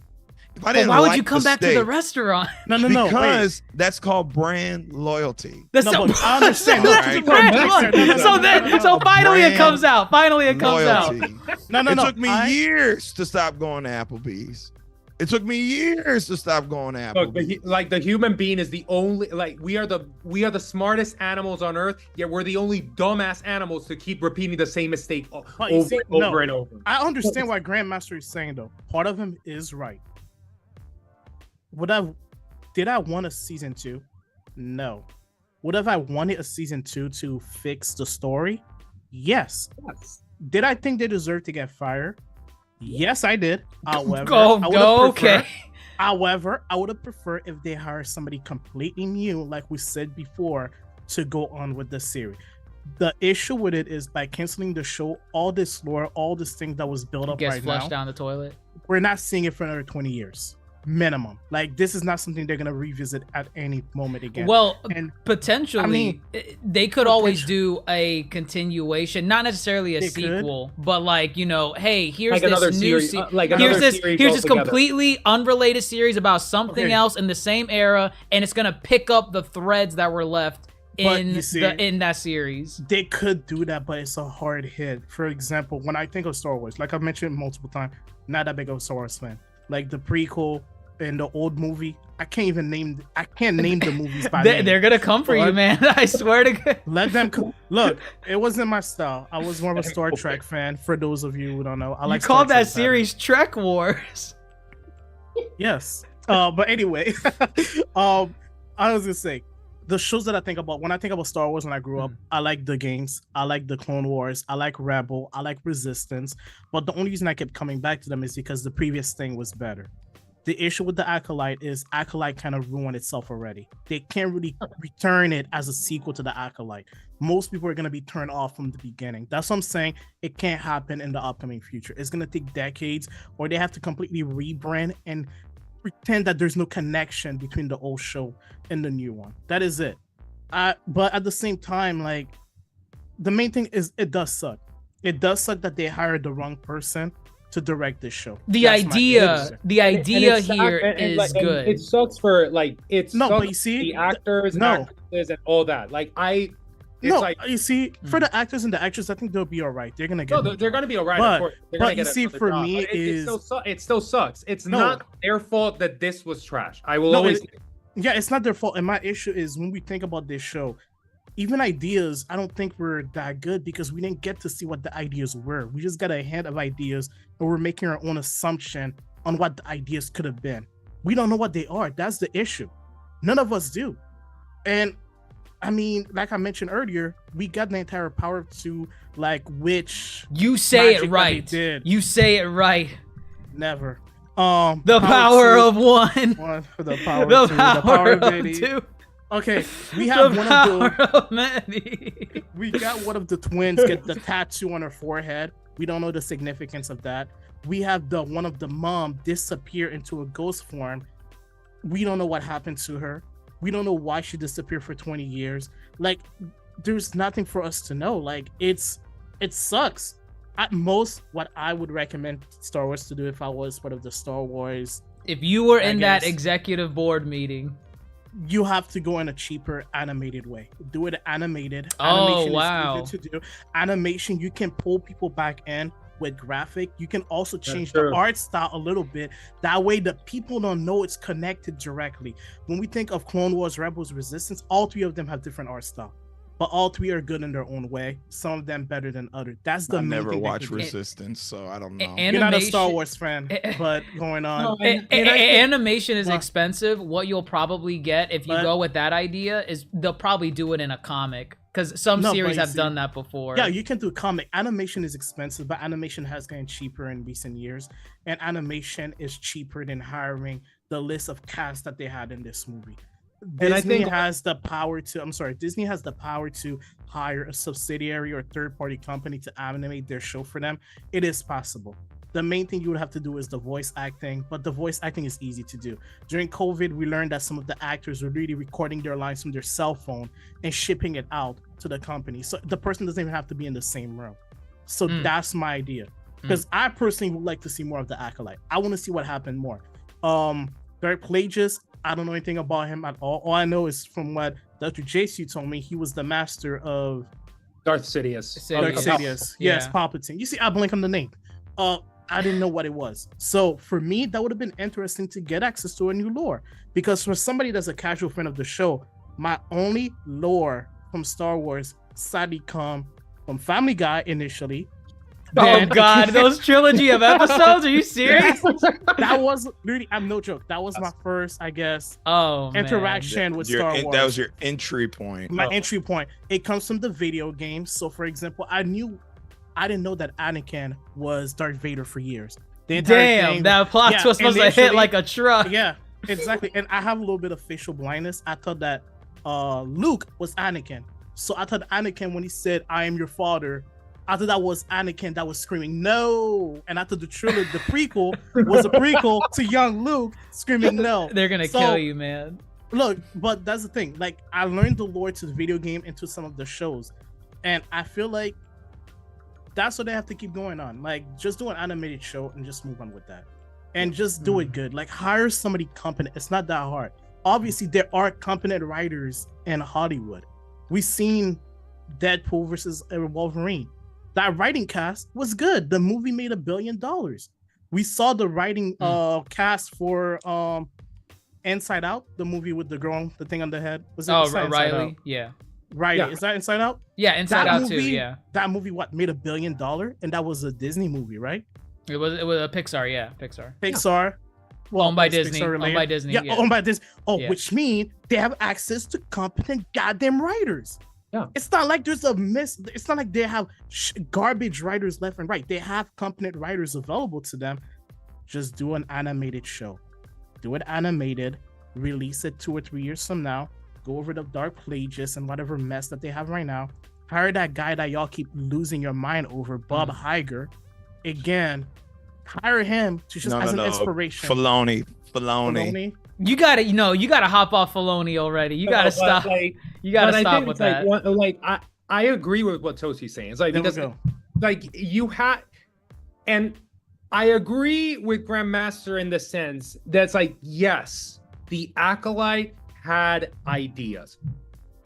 If I But didn't why would like you come the back to the steak, restaurant? No, wait. because that's called brand loyalty. That's No, so, but I understand. that's All right. brand No, loyalty. no, no, So no, then, no, no, so no. finally it Brand comes out. Finally it comes out. Loyalty. No, It took me I- years to stop going to Applebee's. It took me years to stop going to Look, Applebee's. the human being is the only we are the smartest animals on earth, yet we're the only dumbass animals to keep repeating the same mistake But you over see, and over no. and over. I understand what Grandmaster is saying though. Part of him is right. Did I want a season 2? No. Would have I wanted a season 2 to fix the story? Yes. Did I think they deserved to get fired? Yes, I did. However, I would have Okay. preferred- However, I would have preferred if they hired somebody completely new, like we said before, to go on with the series. The issue with it is by canceling the show, all this lore, all this thing that was built up Gets right flushed now, down the toilet. we're not seeing it for another 20 years minimum. Like this is not something they're gonna revisit at any moment again. Well, and potentially, I mean, they could always do a continuation, not necessarily a They could. sequel, but like, you know, hey, here's Like this another new series, like here's another this series here's this altogether. completely unrelated series about something Okay. else in the same era, and it's gonna pick up the threads that were left But in you see- in that series. they could do that, but it's a hard hit. For example, when I think of Star Wars, like I've mentioned multiple times, not that big of a Star Wars fan. Like the prequel and the old movie, I can't name the movies by name. They're gonna come for you, What? man. I swear to God. Let them look. It wasn't my style. I was more of a Star Trek fan. For those of you who don't know, I like You called Star that Trek better. series Trek Wars. Yes. But anyway, I was gonna say the shows that I think about when I think about Star Wars when I grew up, I like the games, I like the Clone Wars, I like Rebel, I like Resistance. But the only reason I kept coming back to them is because the previous thing was better. The issue with the Acolyte is Acolyte kind of ruined itself already. They can't really return it as a sequel to the Acolyte. Most people are going to be turned off from the beginning. That's what I'm saying. It can't happen in the upcoming future. It's going to take decades, or they have to completely rebrand and pretend that there's no connection between the old show and the new one. That is it. But at the same time, like, the main thing is it does suck. It does suck that they hired the wrong person to direct this show. The That's my idea answer. here is and good. it sucks for it No, sucks but you see, the actors, no. actresses, and all that. No, you see, for the actors and the actresses, I think they'll be all right. They're gonna get. they're gonna be all right. But- of course. They're but gonna you get see, another for job, me, but it still sucks. It's No. not their fault that this was trash. I will No, always. Yeah, it's not their fault. And my issue is when we think about this show, even ideas, I don't think were that good because we didn't get to see what the ideas were. We just got a hint of ideas, and we're making our own assumption on what the ideas could have been. We don't know what they are. That's the issue. None of us do. And I mean, like I mentioned earlier, we got the entire power to like which You say magic it that right. they did. You say it right. Never. The power of one. The power The of two. power The power of of many. two. Okay, we have The one of the power of many. we got one of the twins get the tattoo on her forehead. We don't know the significance of that. We have the one of the mom disappear into a ghost form. We don't know what happened to her. We don't know why she disappeared for 20 years. Like, there's nothing for us to know. Like, it sucks. At most, what I would recommend Star Wars to do if I was part of the Star Wars, if you were in that executive board meeting, you have to go in a cheaper animated way. Do it animated. Oh, Animation wow. is easy to do. Animation, you can pull people back in with graphic. You can also change true. the art style a little bit. That way the people don't know it's connected directly. When we think of Clone Wars, Rebels, Resistance, all three of them have different art style. But all three are good in their own way. Some of them better than others. That's the I main never thing watched they can do. Resistance, so I don't know. You're not a Star Wars fan, but going on. Animation is expensive. What you'll probably get if you go with that idea is they'll probably do it in a comic, because some series have done that before. Yeah, you can do comic. Animation is expensive, but animation has gotten cheaper in recent years. And animation is cheaper than hiring the list of cast that they had in this movie. Disney has the power to hire a subsidiary or third-party company to animate their show for them. It is possible. The main thing you would have to do is the voice acting, but the voice acting is easy to do. During COVID, we learned that some of the actors were really recording their lines from their cell phone and shipping it out to the company. So the person doesn't even have to be in the same room. So that's my idea. Because I personally would like to see more of the Acolyte. I want to see what happened more. Dark Plagueis, I don't know anything about him at all. All I know is from what Dr. JC told me, he was the master of Darth Sidious. Yes, Palpatine. You see, I blink on the name. I didn't know what it was. So for me, that would have been interesting to get access to a new lore. Because for somebody that's a casual fan of the show, my only lore from Star Wars sadly come from Family Guy initially. Oh God, those trilogy of episodes? Are you serious? That was literally, I'm no joke. That was my first, I guess, interaction with Star Wars. That was your entry point. My entry point. It comes from the video games. So for example, I didn't know that Anakin was Darth Vader for years. Damn, that plot twist must have hit like a truck. Yeah, exactly. And I have a little bit of facial blindness. I thought that Luke was Anakin. So I thought Anakin, when he said, "I am your father," I thought that was Anakin that was screaming no, and I thought the prequel was a prequel to young Luke screaming no. They're gonna kill you, man. Look, but that's the thing. Like, I learned the lore to the video game and to some of the shows, and I feel like that's what they have to keep going on. Like, just do an animated show and just move on with that, and just do it good. Like, hire somebody competent. It's not that hard. Obviously, there are competent writers in Hollywood. We've seen Deadpool versus Wolverine. That writing cast was good. The movie made $1 billion. We saw the writing cast for Inside Out, the movie with the girl, the thing on the head. Was it Riley? Yeah. Riley. Yeah. Is that Inside Out? Yeah, Inside Out too. Yeah. That movie made $1 billion, and that was a Disney movie, right? It was a Pixar. Yeah, Pixar. Pixar. Well, owned by Disney. Owned by Disney. Yeah, owned by Disney. Oh, yeah. Which means they have access to competent goddamn writers. Yeah. It's not like there's a miss. It's not like they have garbage writers left and right. They have competent writers available to them. Just do an animated show. Do it animated. Release it 2 or 3 years from now. Go over the Dark Plagueis and whatever mess that they have right now. Hire that guy that y'all keep losing your mind over, Bob Iger. Again, hire him to just as an inspiration. Filoni. You gotta hop off Filoni already. You gotta stop. You gotta stop with that. I agree with what Tosi's saying. It's like, because you had, and I agree with Grandmaster in the sense that's like, yes, the Acolyte had ideas,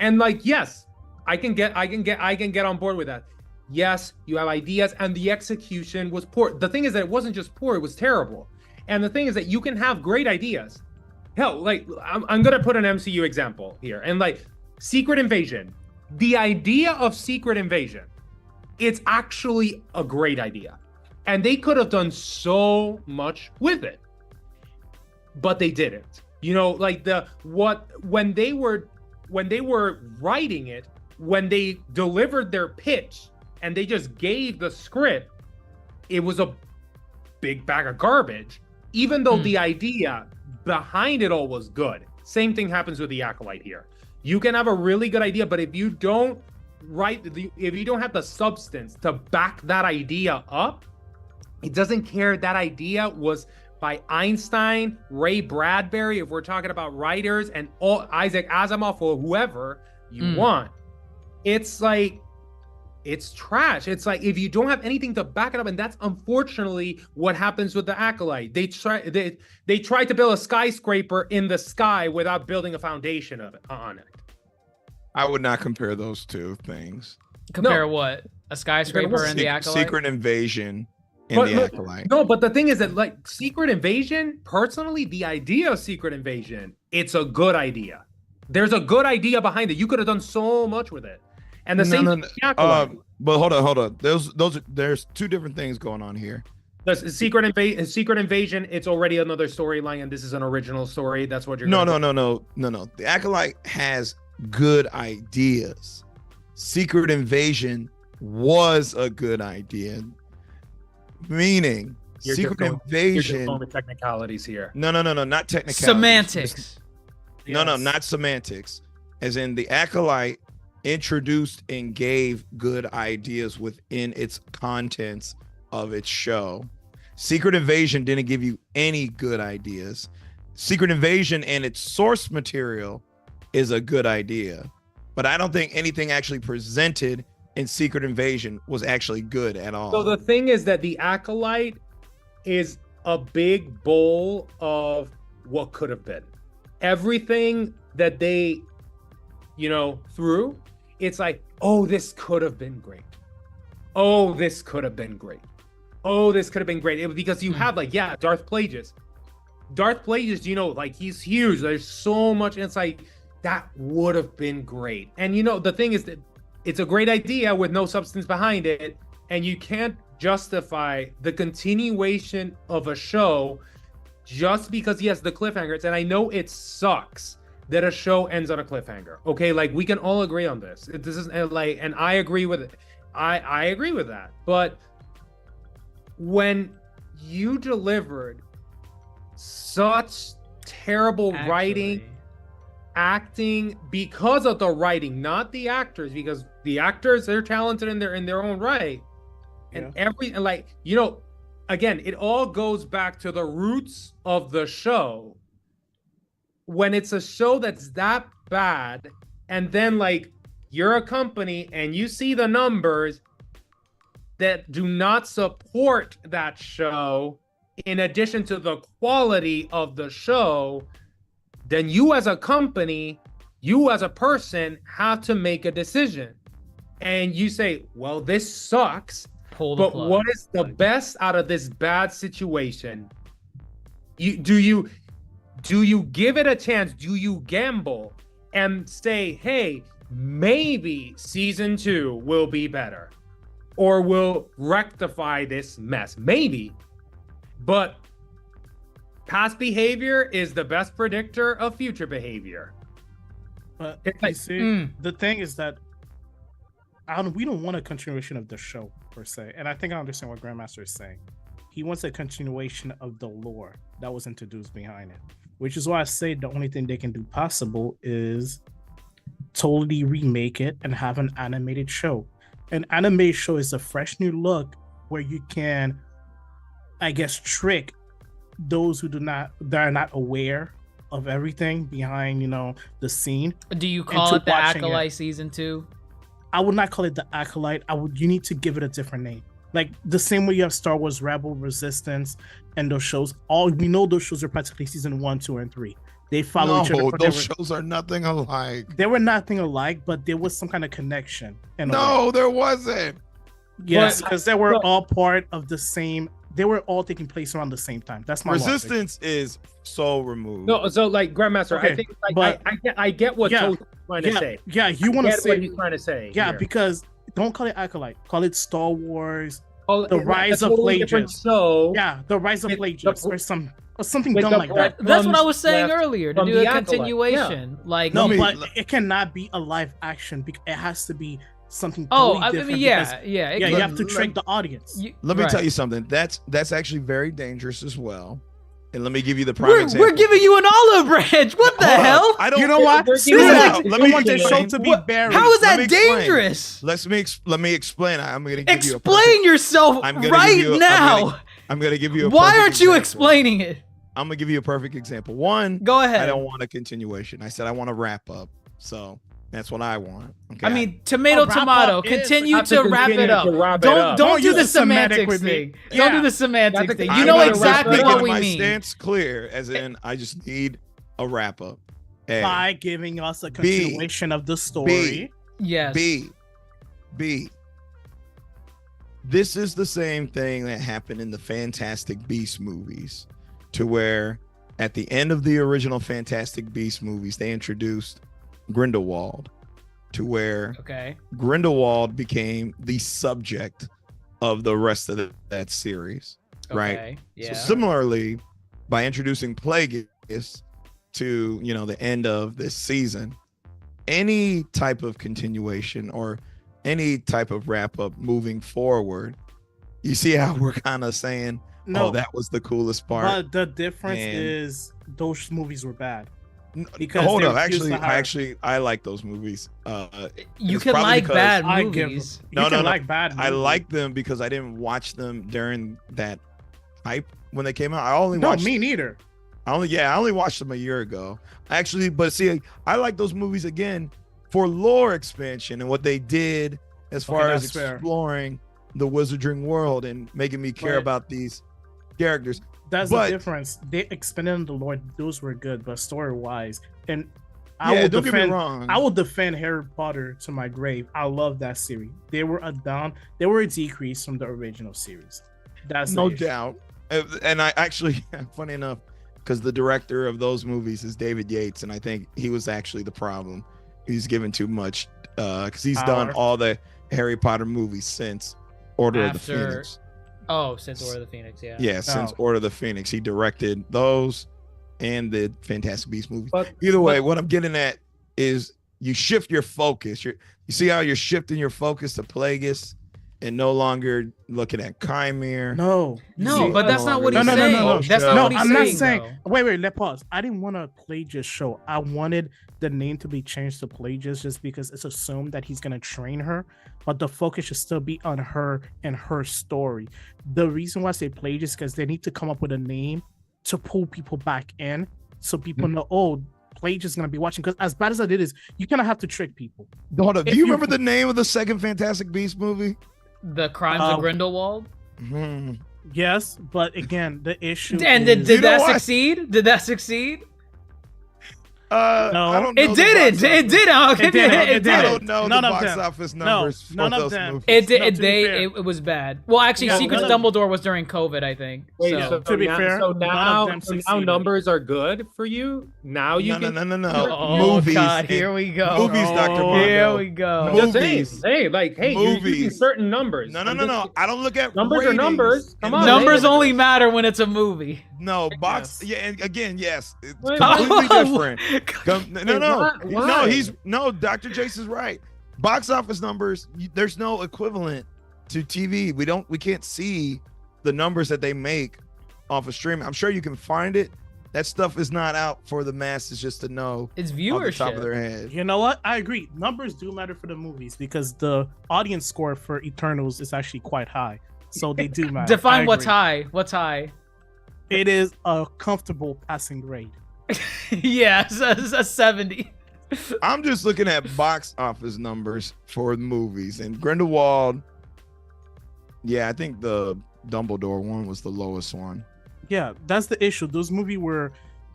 and like, yes, I can get on board with that. Yes, you have ideas, and the execution was poor. The thing is that it wasn't just poor; it was terrible. And the thing is that you can have great ideas. Hell, like, I'm gonna put an MCU example here, and like Secret Invasion. The idea of Secret Invasion, it's actually a great idea, and they could have done so much with it, but they didn't. You know, like when they were writing it, when they delivered their pitch, and they just gave the script, it was a big bag of garbage, even though the idea behind it all was good. Same thing happens with the Acolyte here. You can have a really good idea, but if you don't if you don't have the substance to back that idea up, it doesn't care that idea was by Einstein, Ray Bradbury, if we're talking about writers, and all Isaac Asimov or whoever you want. It's like, it's trash. It's like, if you don't have anything to back it up, and that's unfortunately what happens with the Acolyte. They try to build a skyscraper in the sky without building a foundation of it on it. I would not compare those two things. Compare what? A skyscraper and the Acolyte? Secret Invasion and the Acolyte. No, but the thing is that, like, Secret Invasion, personally, the idea of Secret Invasion, it's a good idea. There's a good idea behind it. You could have done so much with it. And the same thing with the Acolyte. But hold on. There's two different things going on here. The Secret Invasion, it's already another storyline, and this is an original story. That's what you're No. The Acolyte has good ideas. Secret Invasion was a good idea. Meaning, Secret Invasion. You're just going with technicalities here. No, not technicalities. Semantics. No, not semantics. As in, the Acolyte introduced and gave good ideas within its contents of its show. Secret Invasion didn't give you any good ideas. Secret Invasion and its source material is a good idea, but I don't think anything actually presented in Secret Invasion was actually good at all. So the thing is that the Acolyte is a big bowl of what could have been. Everything that they, threw, it's like, oh, this could have been great. Oh, this could have been great. Oh, this could have been great. Because you have, like, Darth Plagueis. Darth Plagueis, like, he's huge. There's so much. And it's like, that would have been great. And, the thing is that it's a great idea with no substance behind it. And you can't justify the continuation of a show just because he has the cliffhangers. And I know it sucks that a show ends on a cliffhanger. Okay, like, we can all agree on this. This is like, and I agree with it. I agree with that. But when you delivered such terrible writing, acting, because of the writing, not the actors, because the actors, they're talented in their own right. And again, it all goes back to the roots of the show. When it's a show that's that bad, and then, like, you're a company and you see the numbers that do not support that show, in addition to the quality of the show, then you as a company, you as a person, have to make a decision. And you say, well, this sucks, but what is the best out of this bad situation? Do you give it a chance? Do you gamble and say, hey, maybe season 2 will be better, or will rectify this mess? Maybe. But past behavior is the best predictor of future behavior. But the thing is that we don't want a continuation of the show, per se. And I think I understand what Grandmaster is saying. He wants a continuation of the lore that was introduced behind it, which is why I say the only thing they can do possible is totally remake it and have an animated show. An animated show is a fresh new look where you can, I guess, trick those that are not aware of everything behind, the scene. Do you call it the Acolyte season 2? I would not call it the Acolyte. You need to give it a different name. Like, the same way you have Star Wars Rebel, Resistance, and those shows. We know those shows are practically season 1, 2, and 3. They follow each other. Those shows are nothing alike. They were nothing alike, but there was some kind of connection. No, there wasn't. Yes, because they were all part of the same. They were all taking place around the same time. That's my Resistance logic. is so removed. No, so, like, Grandmaster, okay, I think, like, I get what Toad's trying to say. Yeah, you want to say what he's trying to say. Yeah, here. because don't call it Acolyte. Call it Star Wars. The Rise of Plagueis. So yeah, the Rise of Plagueis, or something dumb like that. That's what I was saying earlier. To do a continuation, like but it cannot be a live action. It has to be something totally different. You have to trick the audience. Let me tell you something. That's actually very dangerous as well. And let me give you the prime We're example. giving you an olive branch. What the Hold up. hell? I don't. You know what? They're This giving is out- like, let I me want the show explain. to be What- buried. How is Let that me explain. dangerous? Let me explain. I'm going to give you a Explain yourself I'm gonna right give you a- now. I'm going to give you a Why perfect aren't you example. explaining it? I'm going to give you a perfect example. One, Go ahead. I don't want a continuation. I said I want to wrap up. So that's what I want. Okay. I mean, tomato, wrap tomato. up is- Continue have to to wrap it continue up. to wrap it Don't up. don't Don't do use the the semantic semantics with me. thing. Yeah. Don't do the semantics thing. You I'm know just exactly making what we my mean. stance clear, as in I just need a wrap up. A. By giving us a continuation of the story. Yes. B. This is the same thing that happened in the Fantastic Beasts movies, to where at the end of the original Fantastic Beasts movies, they introduced Grindelwald, to where Okay. Grindelwald became the subject of the rest of that series, right? Okay. Yeah. So similarly, by introducing Plagueis to, the end of this season, any type of continuation or any type of wrap up moving forward, you see how we're kind of saying, No, oh, that was the coolest part. but the difference And- is those movies were bad. N- because Hold they up, refused to hire- I like those movies. You it's can probably like because bad I give movies. you No, can no, no. like bad. I movies. like them because I didn't watch them during that hype when they came out. I only No, watched me neither. I only watched them a year ago. Actually, but see, I like those movies again for lore expansion and what they did as far as that's fair. exploring the wizarding world and making me care But- about these characters. That's But- the difference. They expanded the lore; those were good, but story-wise, and Yeah, I will don't get me defend. wrong. I will defend Harry Potter to my grave. I love that series. They were a decrease from the original series. That's the No issue. doubt. And I actually, funny enough, because the director of those movies is David Yates, and I think he was actually the problem. He's given too much because he's done Power. all the Harry Potter movies since Order of the After- Phoenix. Oh, since Order of the Phoenix, yeah. Yeah, since Oh. Order of the Phoenix, he directed those and the Fantastic Beasts movies. But Either way, what I'm getting at is you shift your focus. You see how you're shifting your focus to Plagueis and no longer looking at Chimere. No, No, See, but that's not what No, he's no, no, saying. no, no. That's No, not what he's I'm saying. not saying. though. Wait, let pause. I didn't want to Plagueis show. I wanted the name to be changed to Plagueis just because it's assumed that he's gonna train her, but the focus should still be on her and her story. The reason why I say Plagueis is because they need to come up with a name to pull people back in, so people know, oh, Plagueis is gonna be watching. Because as bad as I did is, you kind of have to trick people. Hold up. Do If you you- remember the name of the second Fantastic Beasts movie? The Crimes of Grindelwald. Mhm. Yes, but again, the issue. And is, did You know that what? succeed? Did that succeed? No. I don't know It the didn't. box It office. didn't. I'll give you didn't. that. It It didn't. I didn't. don't know None the of box them. office No, numbers for none of those them. movies. It did. No, to be fair. It was bad. Well, actually, No, Secrets of none Dumbledore was during COVID, I think. wait, so. so, To be now, fair, so none of now, them so now succeeded. numbers are good for you. Now you No, can. no. Oh Movies. God, and- here we go. Movies, Dr. Oh, Here Mondo. we go. I'm just saying, Movies. hey, you're using Movies. certain numbers. No. I'm just- I don't look at Numbers are ratings numbers. Come and on, look- Numbers man. only matter when it's a movie. No, box. Yes. Yeah, and again, yes, it's Wait, completely Oh. different. Why? No, Dr. Jace is right. Box office numbers, there's no equivalent to TV. We can't see the numbers that they make off of streaming. I'm sure you can find it. That stuff is not out for the masses just to know It's off the top of viewership. their head. You know what? I agree. Numbers do matter for the movies because the audience score for Eternals is actually quite high. So they do matter. I Define what's agree. high. What's high? It is a comfortable passing grade. Yeah, it's a 70. I'm just looking at box office numbers for movies, and Grindelwald. Yeah, I think the Dumbledore one was the lowest one. Yeah, that's the issue. Those movies were,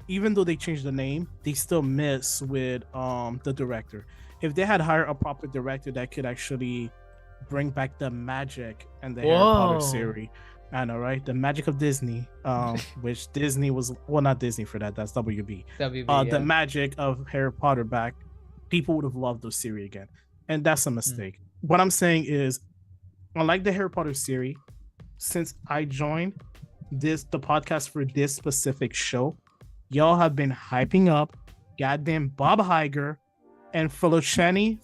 even though they changed the name, they still miss with the director. If they had hired a proper director that could actually bring back the magic and the Harry Potter Whoa. series, I know, right? The magic of Disney, which Disney was, well, not Disney for that. That's WB. WB, The yeah. magic of Harry Potter back, people would have loved those series again, and that's a mistake. What I'm saying is, unlike the Harry Potter series, since I joined the podcast for this specific show, y'all have been hyping up goddamn Bob Iger and Filoni,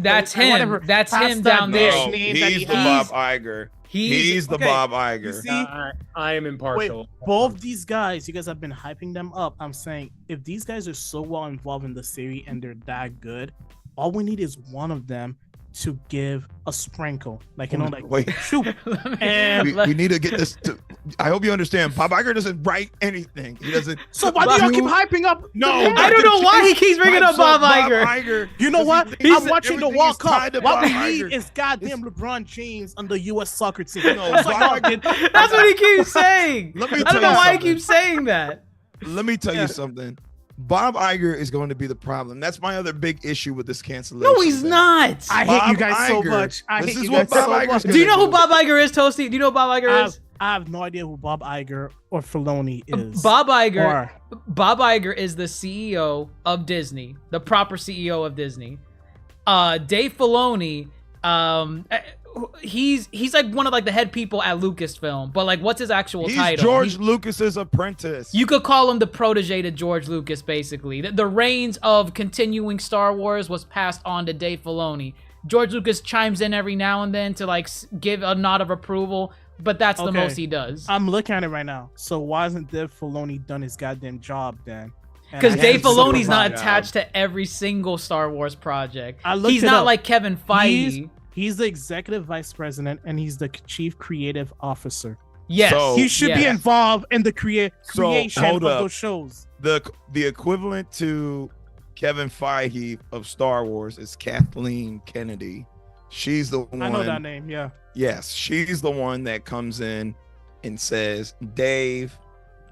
That's him. whatever. That's Past him that down there. bitch No, name that he's he the has. Bob Iger. He's the okay, Bob You Iger. see, I am impartial. wait, both these guys, you guys have been hyping them up. I'm saying if these guys are so well involved in the series and they're that good, all we need is one of them to give a sprinkle, like Wait. shoot. And We need to get this. I hope you understand. Bob Iger doesn't write anything. He doesn't. so why do y'all keep hyping up? No, I don't know why he keeps bringing up Bob Iger. You know what? He's- I'm watching the everything World is tied Cup. to What Bob we Iger. need is goddamn LeBron James on the U.S. soccer team. No, That's what Bob y'all did. That's what he keeps saying. Let me I tell don't know you why he something. keeps saying that. Let me tell you something. Bob Iger is going to be the problem. That's my other big issue with this cancellation. No, he's thing. not. I hate you Bob guys so Iger. much. I This hate is you what guys Bob so Iger's much. gonna Do you know who do. Bob Iger is, Toasty? Do you know who Bob Iger is? I have no idea who Bob Iger or Filoni is. Bob Iger. Or- Bob Iger is the CEO of Disney, the proper CEO of Disney. Dave Filoni, he's like one of like the head people at Lucasfilm, but like what's his actual He's title? George Lucas's apprentice. You could call him the protege to George Lucas, basically. The reins of continuing Star Wars was passed on to Dave Filoni. George Lucas chimes in every now and then to like give a nod of approval, but that's the Okay. most he does. I'm looking at it right now. So why hasn't Dave Filoni done his goddamn job then? And Because I Dave can't Filoni's see not why. attached to every single Star Wars project. I looked He's it not up. like Kevin Feige. He's the executive vice president and he's the chief creative officer. Yes. So- He should be yes. involved in the So, creation hold of up. those shows. The equivalent to Kevin Feige of Star Wars is Kathleen Kennedy. She's the one. I know that name, yeah. Yes, she's the one that comes in and says, Dave,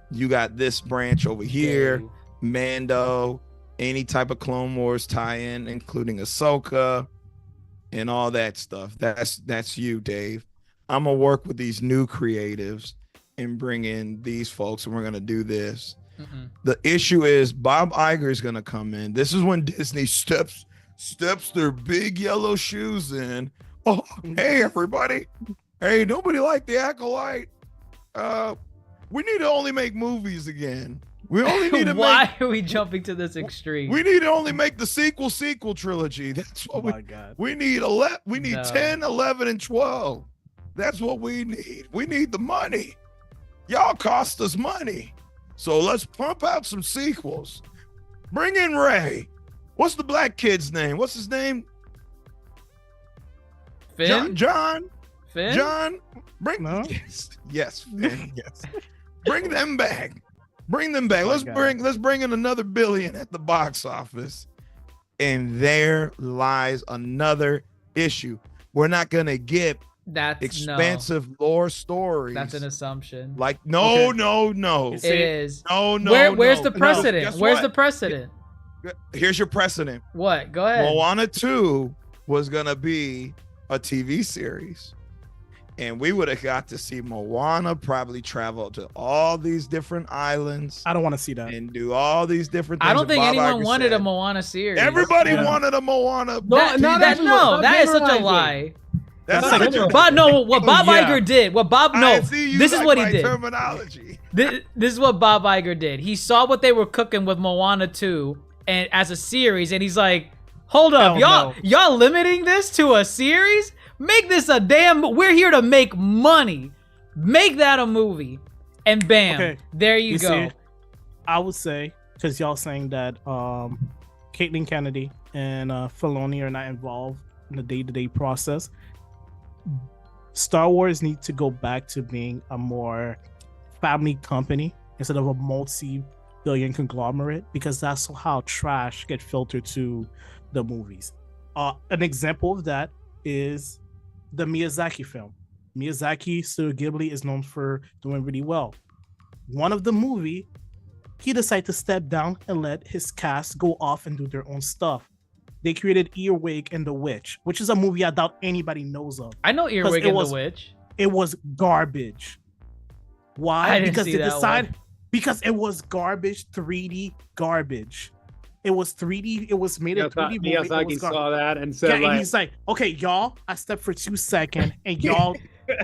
you got this branch over here, Dave. Mando, any type of Clone Wars tie-in, including Ahsoka and all that stuff. That's you, Dave. I'm gonna work with these new creatives and bring in these folks, and we're gonna do this. Mm-mm. The issue is Bob Iger is gonna come in. This is when Disney steps their big yellow shoes in. Oh, hey everybody. Hey, nobody like the Acolyte. We need to only make movies again. We only need to Why are we jumping to this extreme? we need to only make the sequel trilogy. That's Oh what my god. we need 10, 11, and 12. That's what we need. We need the money. Y'all cost us money. So let's pump out some sequels. Bring in Ray. What's the black kid's name? What's his name? Finn? John. Finn? John. Bring No? yes, Finn, yes. Bring them back. Bring them back. Oh my Let's God. bring in another billion at the box office. And there lies another issue. We're not gonna get That's expansive lore stories. No, that's an assumption. Like no. You It see, is. No. Where's no. the precedent? Guess Where's what? the precedent? Here's your precedent. What? Go ahead. Moana 2 was gonna be a TV series. And we would have got to see Moana probably travel to all these different islands I don't want to see that. and do all these different things. I don't that think Bob anyone Iger wanted said. a Moana series. Everybody Yeah. wanted a Moana. That, not that, everyone. no, Not that is such a generalizing. lie. That's Not such a everyone. But no, what Bob Yeah. Iger did, what Bob no, this is what he did. Terminology. This is what Bob Iger did. He saw what they were cooking with Moana 2 and as a series, and he's like, hold up, Hell y'all limiting this to a series? Make this a damn, we're here to make money. Make that a movie. And bam, Okay. there you go. See, I would say, because y'all saying that Caitlin Kennedy and Filoni are not involved in the day-to-day process, Star Wars needs to go back to being a more family company instead of a multi-billion conglomerate, because that's how trash get filtered to the movies. An example of that is the Miyazaki film. Miyazaki, Studio Ghibli, is known for doing really well. One of the movie, he decided to step down and let his cast go off and do their own stuff. They created Earwig and the Witch, which is a movie I doubt anybody knows of. I know Earwig it and was- the Witch. It was garbage. Why? I didn't Because see they that decided one. because it was garbage, 3D garbage. It was 3D. It was made a 3D movie. It was Miyazaki gar- saw that and Yeah, said, and like, he's like, okay, y'all, I stepped for 2 seconds and y'all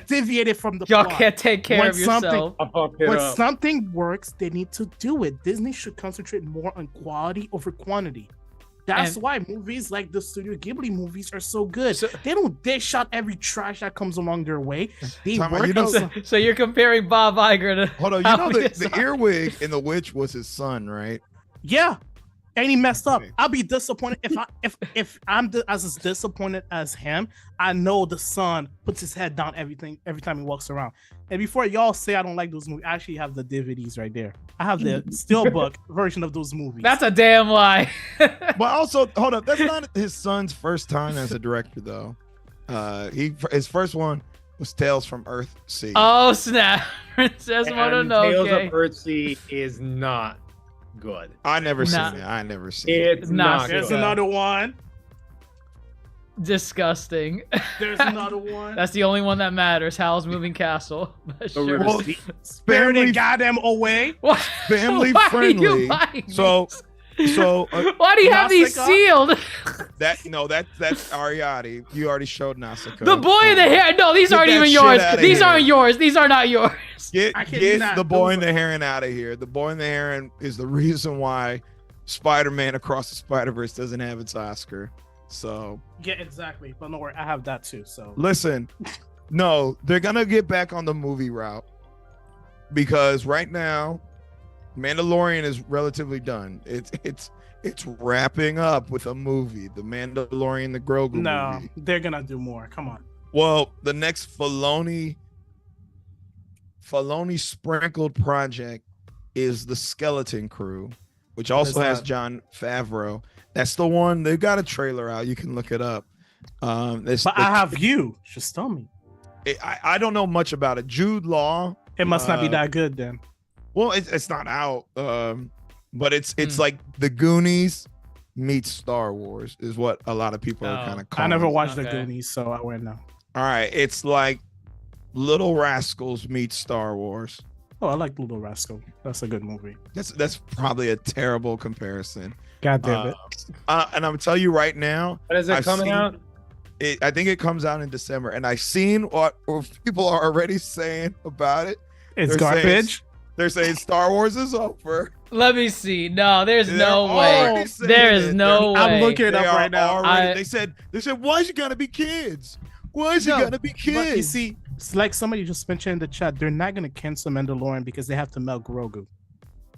deviated from the Y'all plot. can't take care When of yourself. I'll fuck it When up. something works, they need to do it. Disney should concentrate more on quality over quantity. That's And- why movies like the Studio Ghibli movies are so good. So- They shot every trash that comes along their way. They Tom, work you know- on some- So you're comparing Bob Iger to Hold on, you know the earwig in The Witch was his son, right? yeah. And he messed up. Okay. I'll be disappointed if I'm as disappointed as him. I know the son puts his head down every time he walks around. And before y'all say I don't like those movies, I actually have the DVDs right there. I have the steelbook version of those movies. That's a damn lie. But also, hold up, that's not his son's first time as a director, though. His first one was Tales from Earthsea. Oh snap! Princess And Mononoke. Tales of Earthsea is not good. I never Nah. seen it. I never seen it. It's Nah, not There's good. another one. Disgusting. There's another one. That's the only one that matters. Howl's Moving Castle. But The sure. River Well, Sea. Spirited family- goddamn away. Why- Family why friendly. Are you buying So, these? so Why do you have these Nausicaa? sealed? that's Ariadne. You already showed Nausicaa. The boy in the hair. No, these Get aren't that even shit yours. outta These here. aren't yours. These are not yours. Get I kid you not, the boy those in the heron out of here. The boy in the heron is the reason why Spider-Man Across the Spider-Verse doesn't have its Oscar. So Yeah, exactly. But no worry, I have that too. So listen, no, they're gonna get back on the movie route because right now, Mandalorian is relatively done. It's wrapping up with a movie, The Mandalorian, the Grogu no, movie. they're gonna do more. Come on. Well, the next Filoni sprinkled project is the Skeleton Crew, which also is has that? Jon Favreau. That's the one. They've got a trailer out. You can look it up. But I have you. Just tell me. I don't know much about it. Jude Law. It must not be Uh, that good then. Well, it's not out. But it's Hmm. like the Goonies meets Star Wars is what a lot of people are Oh. kind of I calling. never it. watched the Okay. Goonies, so I wouldn't know. All right, it's like Little Rascals meets Star Wars. Oh, I like Little Rascal. That's a good movie. That's probably a terrible comparison. God damn it. And I'm gonna tell you right now, When is it I've coming seen- out? I think it comes out in December, and I've seen what people are already saying about it. It's they're saying- garbage. They're saying Star Wars is over. Let me see. No, there's They're no already way. saying There is it. no way. I'm looking it They up are right now. already- I- they said, why is it gotta be kids? Why is it No, gotta be kids? But you see, it's like somebody just mentioned in the chat, they're not gonna cancel Mandalorian because they have to milk Grogu.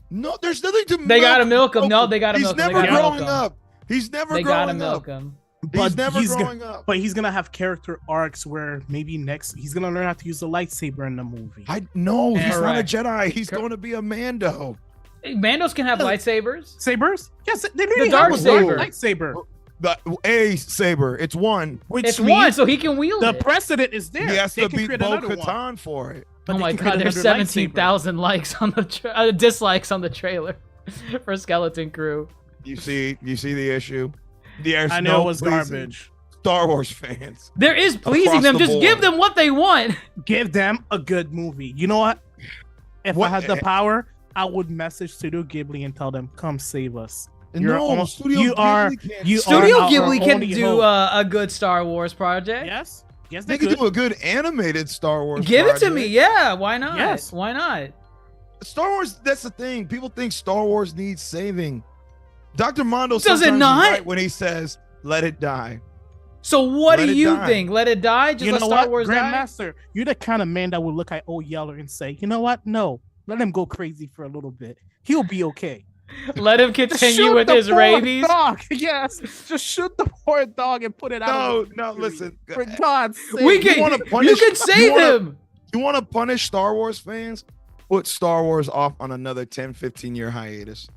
no, there's nothing to. They gotta milk him. Grogu. No, they gotta He's milk him. They never gotta milk growing him. up. He's never They growing gotta milk up. him. He's never growing up. But he's gonna have character arcs where maybe next he's gonna learn how to use the lightsaber in the movie. I know he's not a Correct. Jedi. He's Cor- going to be a Mando. Hey, Mandos can have lightsabers. Sabers? Yes, they really dark have a saber. lightsaber. The A saber. It's one. Which It's means one, so he can wield the it. precedent is there. He has They to can beat create Bo another one. Katan for it. But Oh they my can create god, there's another 17,000 likes on the dislikes on the trailer for Skeleton Crew. You see the issue. There's I know no it was pleasing garbage. Star Wars fans. There is pleasing Across them. the Just board. give them what they want. Give them a good movie. You know what? If What- I had the power, I would message Studio Ghibli and tell them, "Come save us." You're No, almost- Studio you are- Ghibli can't you save Studio are our Ghibli can only do hope. a good Star Wars project. Yes, yes, They they could could. do a good animated Star Wars. Give it to project. me. Yeah, why not? Yes. Why not? Star Wars. That's the thing. People think Star Wars needs saving. Dr. Mondo Does it sometimes is not? right when he says, "Let it die." So what Let do it you die. think? Let it die? Just You let know Star what, Wars die? Grandmaster? You're the kind of man that would look at old Yeller and say, "You know what? No, let him go crazy for a little bit. He'll be okay." Let him Just continue shoot with the his poor rabies. Dog. Yes, just shoot the poor dog and put it out. No, of the no. country. Listen. For God's sake. We You can. wanna You punish- can save wanna- him. You want to punish Star Wars fans? Put Star Wars off on another 10, 15-year hiatus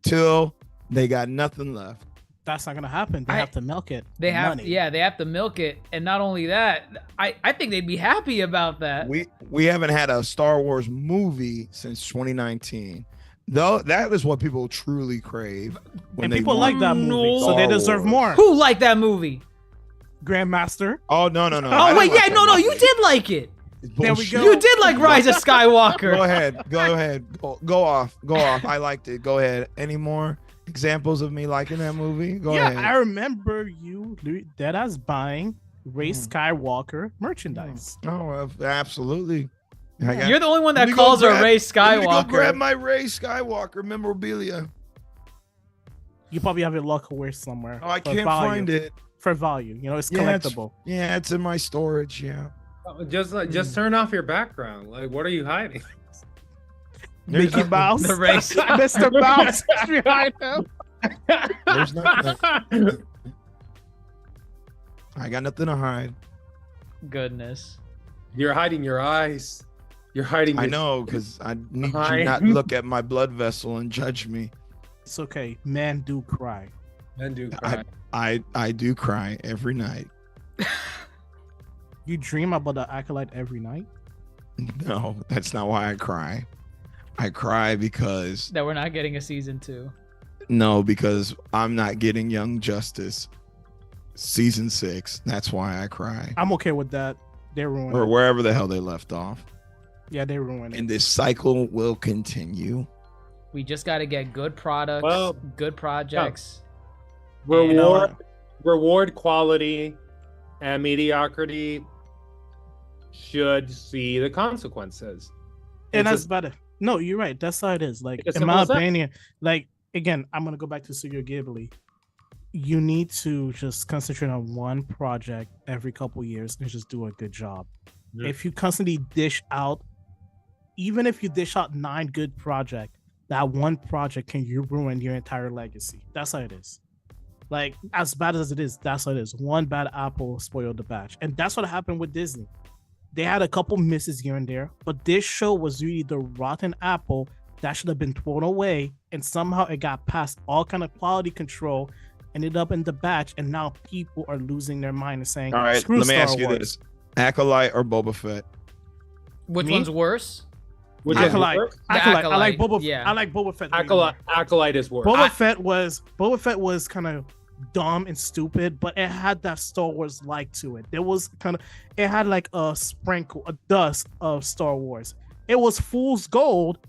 till they got nothing left. That's not gonna happen. They I- have to milk it. They have, Money. yeah, they have to milk it, and not only that, I think they'd be happy about that. We haven't had a Star Wars movie since 2019. Though that is what people truly crave. When And they people want like that movie, so they Star deserve Wars. more. Who liked that movie? Grandmaster. Oh no. I Oh didn't wait, like yeah, that no, movie. you did like it. It's There we bullshit. go. You did like Rise of Skywalker. Go ahead. Go off. I liked it. Go ahead. Any more examples of me liking that movie? Go Yeah, ahead. I remember you dead as buying Rey Skywalker merchandise. Oh, absolutely. I got- You're the only one Let that me go calls her grab- Rey Let me go grab Skywalker. my Rey Skywalker memorabilia. You probably have it locked away somewhere. Oh, I for can't value. find it. For value, you know, it's Yeah, collectible. It's in my storage. Yeah. Just turn off your background. Like, what are you hiding? Mickey Mouse, The race. Mr. Mouse is behind him. There's nothing. I got nothing to hide. Goodness. You're hiding your eyes. You're hiding. I Your... know, because I need you Hide. not look at my blood vessel and judge me. It's okay. Men do cry. Men do cry. I do cry every night. You dream about the Acolyte every night? No, that's not why I cry. I cry because That we're not getting a season 2. because I'm not getting Young Justice season 6. That's why I cry. I'm okay with that. They ruined Or it. wherever the hell they left off. Yeah, they ruined it. And this cycle will continue. We just got to get good products, Well, good projects. Reward quality and mediocrity should see the consequences. And It's that's a- better. No, you're right. That's how it is. Like, It's in simple my as that. opinion, like, again, I'm going to go back to Studio Ghibli. You need to just concentrate on one project every couple years and just do a good job. Yeah. If you constantly dish out, even if you dish out 9 good projects, that one project can you ruin your entire legacy. That's how it is. Like, as bad as it is, that's how it is. One bad apple spoiled the batch. And that's what happened with Disney. They had a couple misses here and there, but this show was really the rotten apple that should have been thrown away, and somehow it got past all kind of quality control, ended up in the batch, and now people are losing their mind and saying, All right, screw let me Star ask you Wars. this. Acolyte or Boba Fett? Which Me? one's worse? Which is Acolyte. worse? Acolyte. I like Acolyte, Boba. yeah. I like Boba Fett. way more. Acolyte is worse. Boba Fett was kind of dumb and stupid, but it had that Star Wars like to it. There was it had like a sprinkle, a dust of Star Wars. It was fool's gold,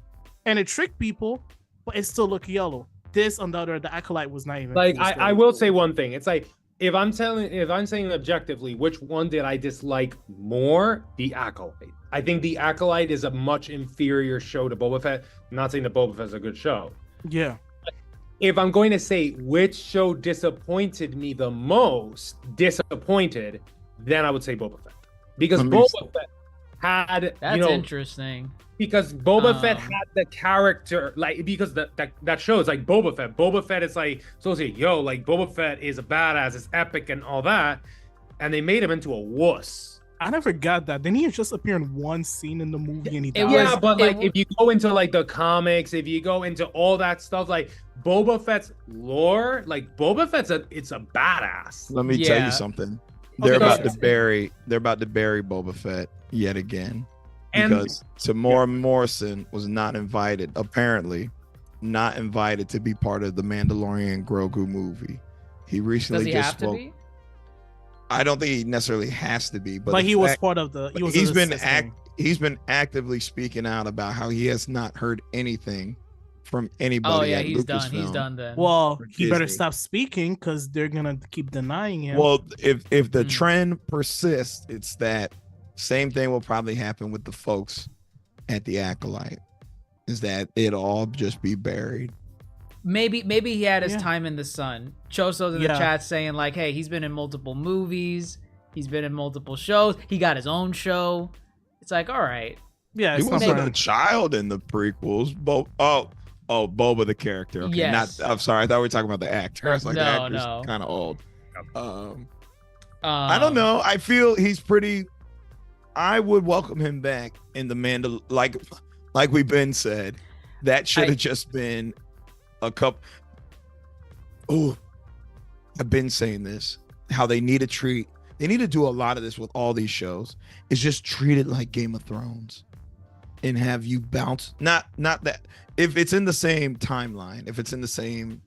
and it tricked people, but it still looked yellow. This, on the other, the Acolyte was not even. Like, fool's I gold. will say one thing. It's like, if I'm saying objectively, which one did I dislike more? The Acolyte. I think the Acolyte is a much inferior show to Boba Fett. I'm not saying that Boba Fett is a good show. Yeah. If I'm going to say which show disappointed me the most, then I would say Boba Fett. Because Let me Boba Fett had, That's interesting. because Boba Fett had the character, like, because that show is like Boba Fett. Boba Fett is like, so say, yo, like, Boba Fett is a badass, it's epic and all that, and they made him into a wuss. I never got that. Didn't he just appear in one scene in the movie and he It died? was- Yeah, but like, it- if you go into like the comics, if you go into all that stuff, like Boba Fett's lore, like Boba Fett's it's a badass. Let me tell Yeah. you something. Okay, They're go about ahead. to bury Boba Fett yet again. And- Because Tamora Morrison was not invited, apparently not invited to be part of the Mandalorian Grogu movie. He Does recently he just have to spoke. be? I don't think he necessarily has to be, but, But the he was fact- part of the. He was he's an been assistant. he's been actively speaking out about how he has not heard anything from anybody. Oh yeah, at he's done. He's Lucasfilm. done then. Well, for he better Disney. stop speaking because they're gonna keep denying him. Well, if the Mm. trend persists, it's that same thing will probably happen with the folks at the Acolyte. Is that it'll all just be buried? Maybe he had his Yeah. time in the sun. Choso's in the Yeah. chat saying like, hey, he's been in multiple movies. He's been in multiple shows. He got his own show. It's like, all right. yeah, He it's not wasn't fair. a child in the prequels. Boba the character. Okay, Yes. not. I'm sorry. I thought we were talking about the actor. I was like, the No, actor's no. kind of old. I don't know. I feel he's pretty. I would welcome him back in the like we've been said. That should have just been a cup. Oh, I've been saying this. How they need to treat. They need to do a lot of this with all these shows. Is just treat it like Game of Thrones, and have you bounce. Not that if it's in the same timeline, if it's in the same,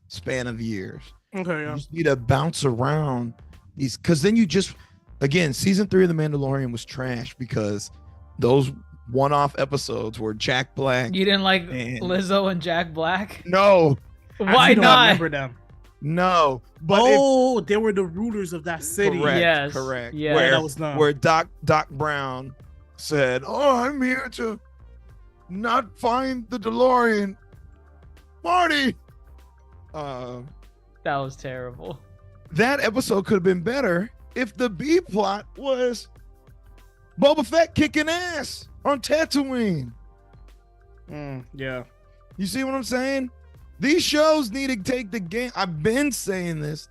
span of years. Okay, You yeah. just need to bounce around these, because then you just, again, season 3 of The Mandalorian was trash because those one-off episodes where Jack Black. You didn't like Man. Lizzo and Jack Black? No, Why I don't not? remember them. no, but if- Oh, they were the rulers of that city. correct, Yes. correct. Yeah. Where, that was dumb. where Doc Brown said, "Oh, I'm here to not find the DeLorean, Marty. That was terrible. That episode could have been better if the B plot was Boba Fett kicking ass on Tatooine. Yeah. You see what I'm saying? These shows need to take the game. I've been saying this.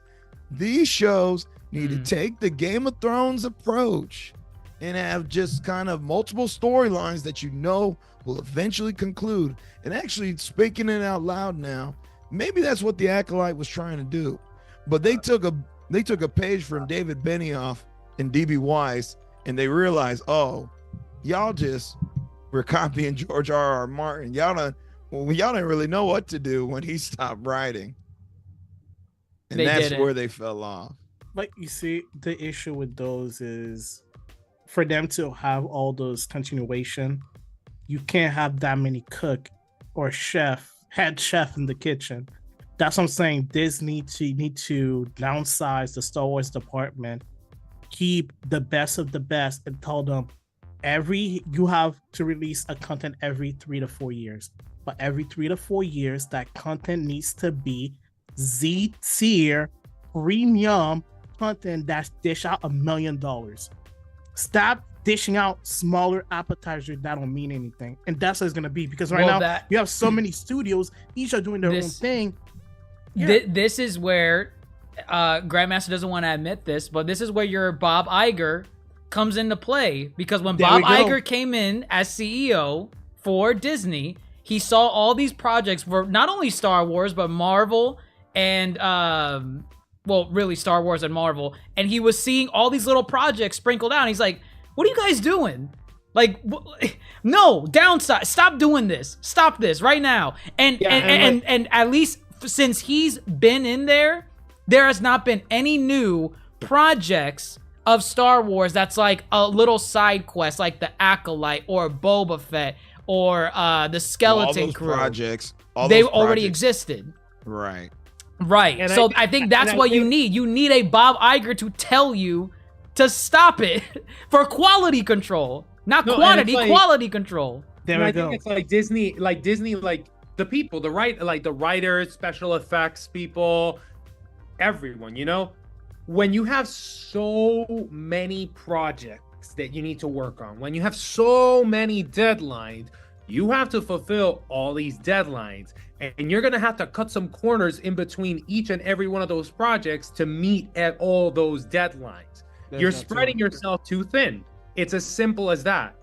These shows need to take the Game of Thrones approach and have just kind of multiple storylines that you know will eventually conclude. And actually, speaking it out loud now, maybe that's what the Acolyte was trying to do. But they took a page from David Benioff and DB Weiss, and they realized, oh, y'all just were copying George R.R. Martin. Y'all didn't really know what to do when he stopped writing. And that's where they fell off. But you see, the issue with those is for them to have all those continuation, you can't have that many cook or head chef in the kitchen. That's what I'm saying. Disney need to downsize the Star Wars department, keep the best of the best, and tell them you have to release a content every 3 to 4 years. But every 3 to 4 years, that content needs to be Z tier premium content that's dish out $1 million. Stop dishing out smaller appetizers that don't mean anything. And that's what it's gonna be, because now you have so many studios, each are doing their own thing. Yeah. This is where Grandmaster doesn't want to admit this, but this is where your Bob Iger comes into play, because when Bob Iger came in as CEO for Disney, he saw all these projects for not only Star Wars but Marvel and really Star Wars and Marvel, and he was seeing all these little projects sprinkled out. He's like, "What are you guys doing? Like, no, downside. Stop doing this. Stop this right now." And at least since he's been in there has not been any new projects of Star Wars that's like a little side quest, like the Acolyte or Boba Fett or the Skeleton Crew. They already existed. Right. And so I think that's what you need. You need a Bob Iger to tell you to stop it for quality control, not quantity, quality control. I think it's like Disney, the people, the writers, special effects people, everyone, when you have so many projects that you need to work on, when you have so many deadlines, you have to fulfill all these deadlines, and you're going to have to cut some corners in between each and every one of those projects to meet at all those deadlines. You're spreading yourself too thin. It's as simple as that.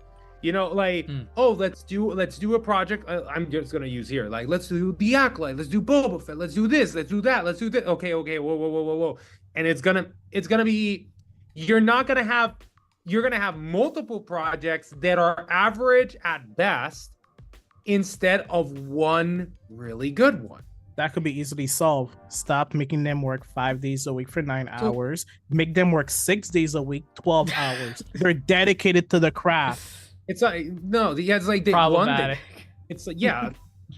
Let's do a project. I'm just gonna use here. Like, let's do the Acolyte. Let's do Boba Fett. Let's do this. Let's do that. Let's do this. Okay. Whoa. And it's gonna be. You're gonna have multiple projects that are average at best, instead of one really good one. That could be easily solved. Stop making them work 5 days a week for 9 hours. Make them work 6 days a week, 12 hours. They're dedicated to the craft. It's like, no, it's like they problematic. It's like, yeah.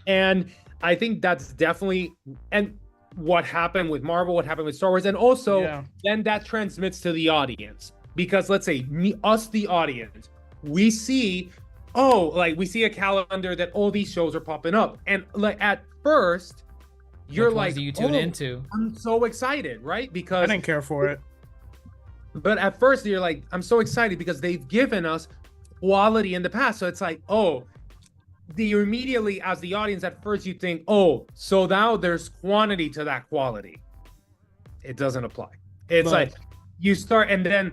And I think that's definitely, and what happened with Marvel, what happened with Star Wars, and also then that transmits to the audience. Because let's say us, the audience, we see a calendar that all these shows are popping up. And like at first, you're like, do you tune into? I'm so excited, right? Because I didn't care for it. But at first you're like, I'm so excited because they've given us quality in the past. So it's like, you immediately, as the audience, at first you think, so now there's quantity to that quality. It doesn't apply. It's like you start and then,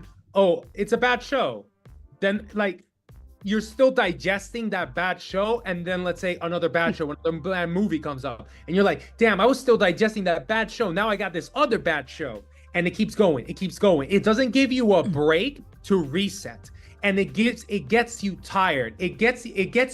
it's a bad show. Then like you're still digesting that bad show, and then let's say another bad show, another bad movie comes up, and you're like, damn, I was still digesting that bad show. Now I got this other bad show, and it keeps going. It doesn't give you a break to reset, and it gets you tired. It gets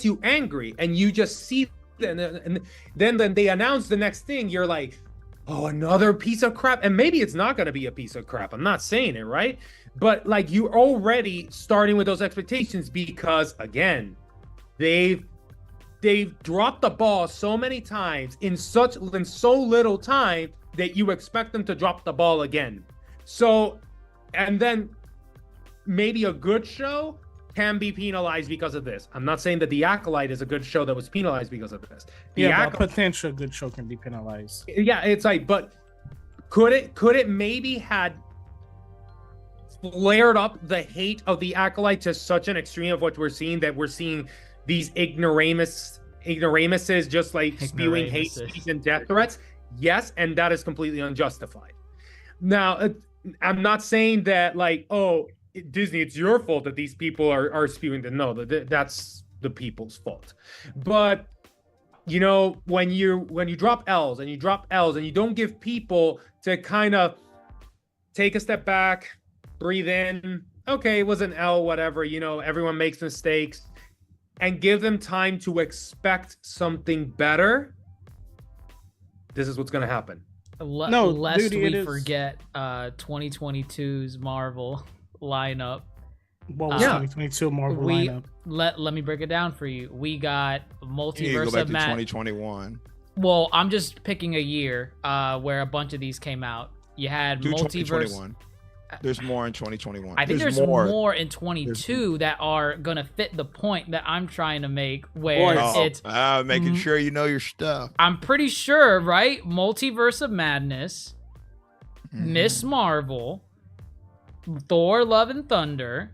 you angry, and you just see. And then they announce the next thing. You're like, another piece of crap, and maybe it's not gonna be a piece of crap. I'm not saying it, right? But like you're already starting with those expectations because again, they've dropped the ball so many times in so little time that you expect them to drop the ball again. So, and then maybe a good show can be penalized because of this. I'm not saying that The Acolyte is a good show that was penalized because of this. Yeah, but a potential good show can be penalized. Yeah, it's like, but could it maybe had flared up the hate of The Acolyte to such an extreme of what we're seeing, that we're seeing these ignoramuses just like spewing hate speech and death threats? Yes, and that is completely unjustified. Now, I'm not saying that like, oh, Disney, it's your fault that these people are spewing the no, that's the people's fault. But you know, when you drop L's and you don't give people to kind of take a step back, breathe in, okay, it was an L, whatever, you know, everyone makes mistakes, and give them time to expect something better, this is what's going to happen. Lest we forget 2022's Marvel lineup. What was 2022 Marvel lineup? Let me break it down for you. We got Multiverse go back of to Madness. 2021. Well, I'm just picking a year where a bunch of these came out. You had Multiverse. There's more in 2021. I think there's more in 22 that are gonna fit the point that I'm trying to make. Where it's making sure you know your stuff. I'm pretty sure, right? Multiverse of Madness, Miss Marvel, Thor: Love and Thunder,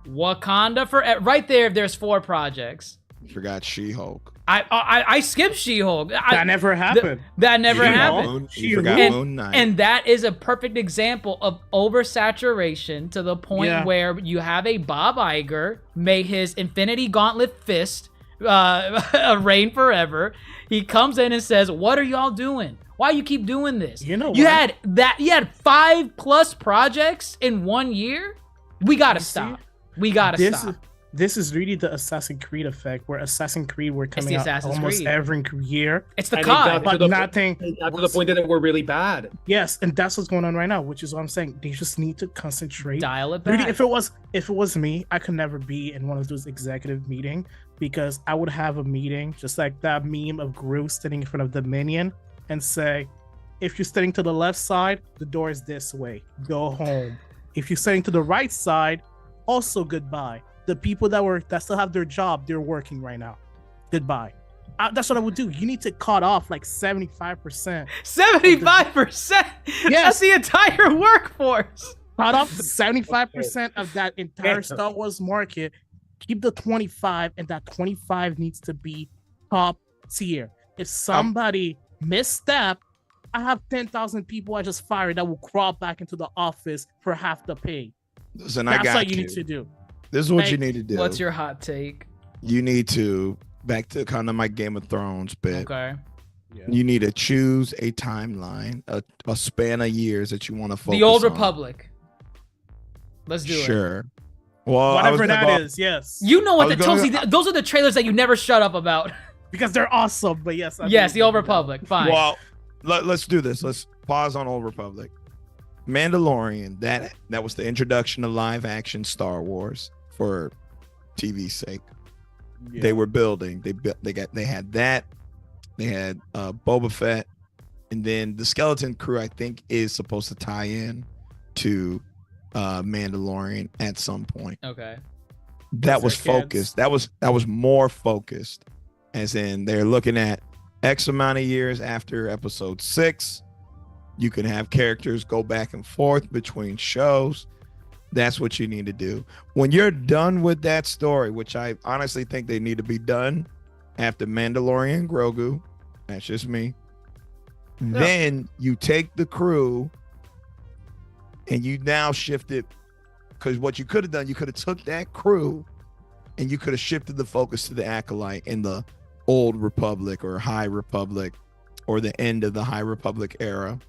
Wakanda Forever. Right there, there's 4 projects. You forgot She-Hulk. I skipped She-Hulk. That never happened. That never happened. You forgot Moon Knight. And that is a perfect example of oversaturation to the point where you have a Bob Iger make his Infinity Gauntlet fist reign forever. He comes in and says, "What are y'all doing? Why you keep doing this? You know you had 5+ projects in 1 year. We gotta stop. We gotta stop." This is really the Assassin's Creed effect, where Assassin's Creed were coming out almost every year. It's the COD, but nothing. To the point that we're really bad. Yes, and that's what's going on right now, which is what I'm saying. They just need to concentrate. Dial it back. Really, if it was me, I could never be in one of those executive meetings, because I would have a meeting just like that meme of Gru standing in front of the minion and say, "If you're standing to the left side, the door is this way. Go home. If you're standing to the right side, also goodbye. The people that still have their job, they're working right now. Goodbye." That's what I would do. You need to cut off like 75%. 75%? Yes. That's the entire workforce. Cut off 75% of that entire Star Wars market. Keep the 25, and that 25 needs to be top tier. If somebody misstep, I have 10,000 people I just fired that will crawl back into the office for half the pay. Listen, That's what you need to do. This is what you need to do. What's your hot take? You need to, back to kind of my Game of Thrones bit. Okay. Yeah. You need to choose a timeline, a span of years that you want to focus on. The Old Republic. Let's do it. Sure. Well, whatever that is, yes. You know what? Those are the trailers that you never shut up about. Because they're awesome, but yes. The Old Republic. Fine. Well, let's do this. Let's pause on Old Republic. Mandalorian, that was the introduction of live action Star Wars for TV's sake. Yeah. They were building. They had that. They had Boba Fett, and then the Skeleton Crew, I think, is supposed to tie in to Mandalorian at some point. Okay. That was focused. That was more focused, as in they're looking at X amount of years after episode 6. You can have characters go back and forth between shows. That's what you need to do. When you're done with that story, which I honestly think they need to be done after Mandalorian Grogu, that's just me. Yeah. Then you take the crew and you now shift it, because what you could have done, you could have took that crew and you could have shifted the focus to the Acolyte in the Old Republic or High Republic or the end of the High Republic era,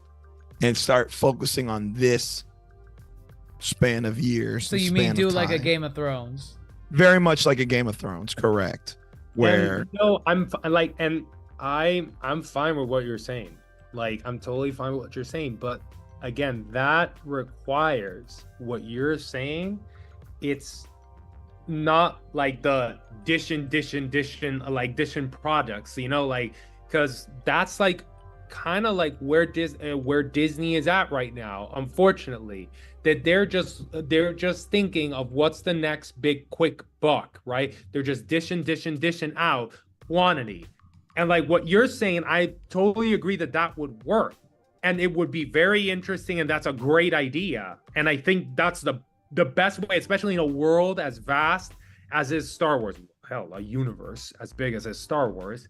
and start focusing on this span of years. So you mean do like a Game of Thrones? Very much like a Game of Thrones, correct. Where I'm fine with what you're saying. Like, I'm totally fine with what you're saying. But again, that requires what you're saying. It's not like the dish products, you know, like, because that's like kind of like where Disney is at right now, unfortunately. that they're just thinking of what's the next big quick buck, right? They're just dishing out quantity. And like what you're saying, I totally agree that would work. And it would be very interesting, and that's a great idea. And I think that's the best way, especially in a world as vast as is Star Wars. Hell, a universe as big as is Star Wars.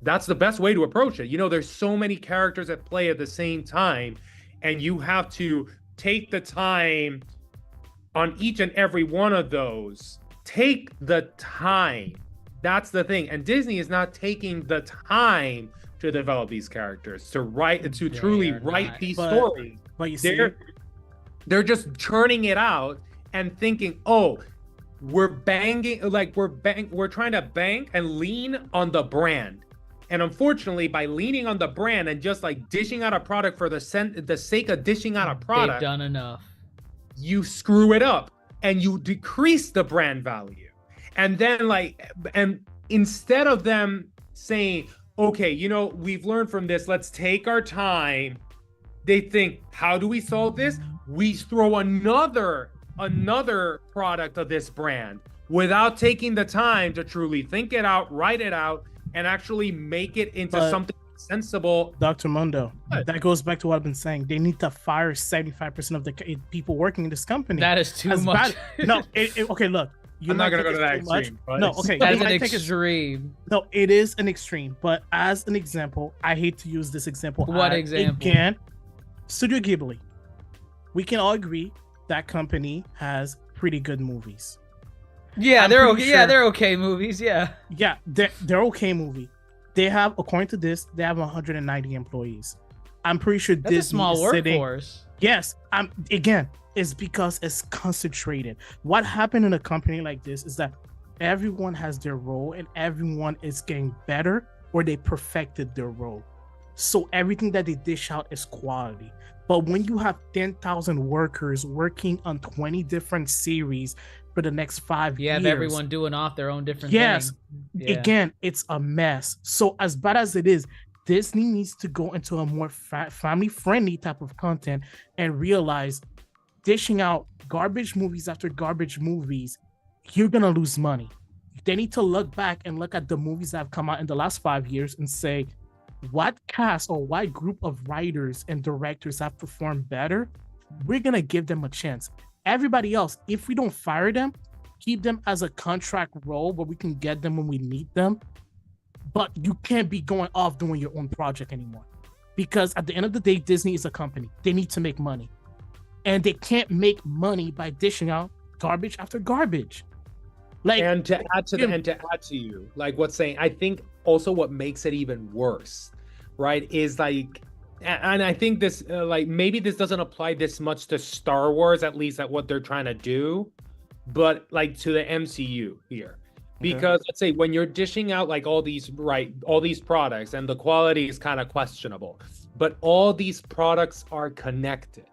That's the best way to approach it. You know, there's so many characters at play at the same time, and you have to take the time on each and every one of those. Take the time. That's the thing. And Disney is not taking the time to develop these characters, to truly write these stories. But you see, they're just churning it out and thinking, oh, we're trying to bank and lean on the brand. And unfortunately, by leaning on the brand and just like dishing out a product for the sake of dishing out a product, they've done enough. You screw it up and you decrease the brand value. And then and instead of them saying, okay, you know, we've learned from this, let's take our time, they think, how do we solve this? We throw another product of this brand without taking the time to truly think it out, write it out, and actually make it into something sensible. Dr. Mundo, that goes back to what I've been saying. They need to fire 75% of the people working in this company. That is too much. No, okay, look. I'm not going to go to that extreme. No, okay. That's an extreme. No, it is an extreme. But as an example, I hate to use this example. What example? Again, Studio Ghibli. We can all agree that company has pretty good movies. Yeah, they're okay. Yeah, they're okay movies. Yeah. Yeah, they're okay movie. They have, according to this, they have 190 employees. I'm pretty sure that's Disney a small workforce. Yes, again, it's because it's concentrated. What happened in a company like this is that everyone has their role and everyone is getting better or they perfected their role. So everything that they dish out is quality. But when you have 10,000 workers working on 20 different series for the next 5 years, you have everyone doing off their own different yes, thing. Yeah. Again, it's a mess. So as bad as it is, Disney needs to go into a more family-friendly type of content and realize dishing out garbage movies after garbage movies, you're gonna lose money. They need to look back and look at the movies that have come out in the last 5 years and say, what cast or what group of writers and directors have performed better? We're gonna give them a chance. Everybody else, if we don't fire them, keep them as a contract role where we can get them when we need them. But you can't be going off doing your own project anymore. Because at the end of the day, Disney is a company. They need to make money. And they can't make money by dishing out garbage after garbage. And to add to you, like what's saying, I think also what makes it even worse, right, is like, and I think this, maybe this doesn't apply this much to Star Wars, at least at what they're trying to do, but like to the MCU here. Because let's say when you're dishing out like all these products and the quality is kind of questionable, but all these products are connected.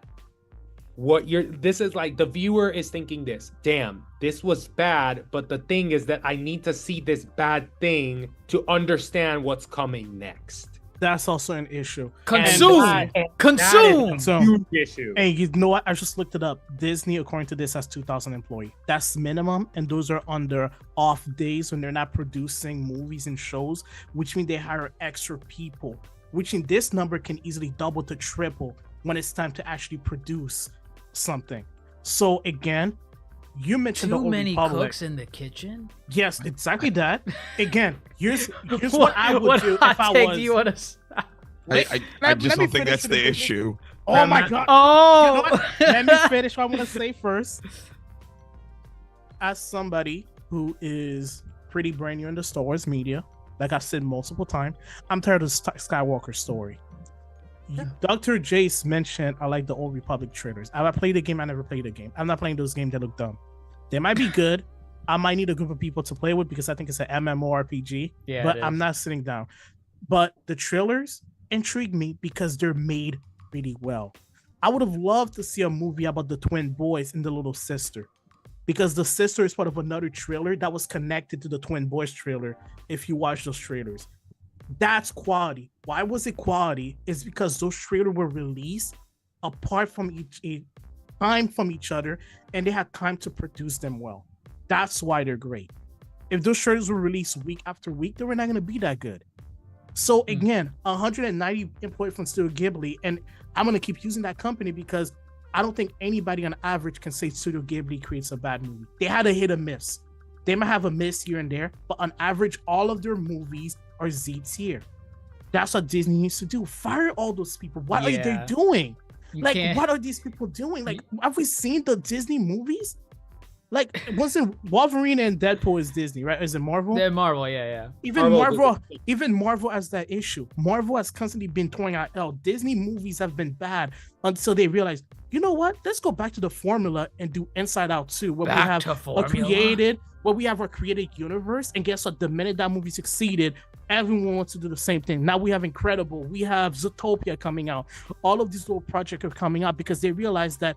This is like the viewer is thinking this, damn, this was bad, but the thing is that I need to see this bad thing to understand what's coming next. That's also an issue. Consume. Huge issue. And you know what? I just looked it up. Disney, according to this, has 2,000 employees. That's minimum, and those are on their off days when they're not producing movies and shows, which means they hire extra people. Which means this number can easily double to triple when it's time to actually produce something. So again, you mentioned too many cooks in the kitchen. Yes, exactly that. Again, here's what I would do if I was. Do you want to? I just don't think that's the issue. Oh my god. Oh, you know what? Let me finish what I'm gonna say first. As somebody who is pretty brand new in the Star Wars media, like I've said multiple times, I'm tired of the Skywalker story. Yeah. Dr. Jace mentioned I like the Old Republic trailers. I played the game, I never played the game. I'm not playing those games that look dumb. They might be good. I might need a group of people to play with because I think it's an MMORPG. Yeah, but I'm not sitting down. But the trailers intrigue me because they're made really well. I would have loved to see a movie about the twin boys and the little sister, because the sister is part of another trailer that was connected to the twin boys trailer. If you watch those trailers, that's quality. Why was it quality? It's because those trailers were released apart from time from each other and they had time to produce them well. That's why they're great. If those shows were released week after week, they were not going to be that good. So again, 190 employees from Studio Ghibli, and I'm going to keep using that company because I don't think anybody on average can say Studio Ghibli creates a bad movie. They had a hit or miss. They might have a miss here and there, but on average, all of their movies are Z tier. That's what Disney needs to do. Fire all those people. What are they doing? What are these people doing? Like, have we seen the Disney movies? Like, wasn't Wolverine and Deadpool is Disney, right? Is it Marvel? They're Marvel, yeah. Even Marvel has that issue. Marvel has constantly been throwing out L. Disney movies have been bad until they realize, you know what? Let's go back to the formula and do Inside Out 2, where we have a created universe. And guess what? The minute that movie succeeded, everyone wants to do the same thing. Now we have Incredible, we have Zootopia coming out. All of these little projects are coming out because they realize that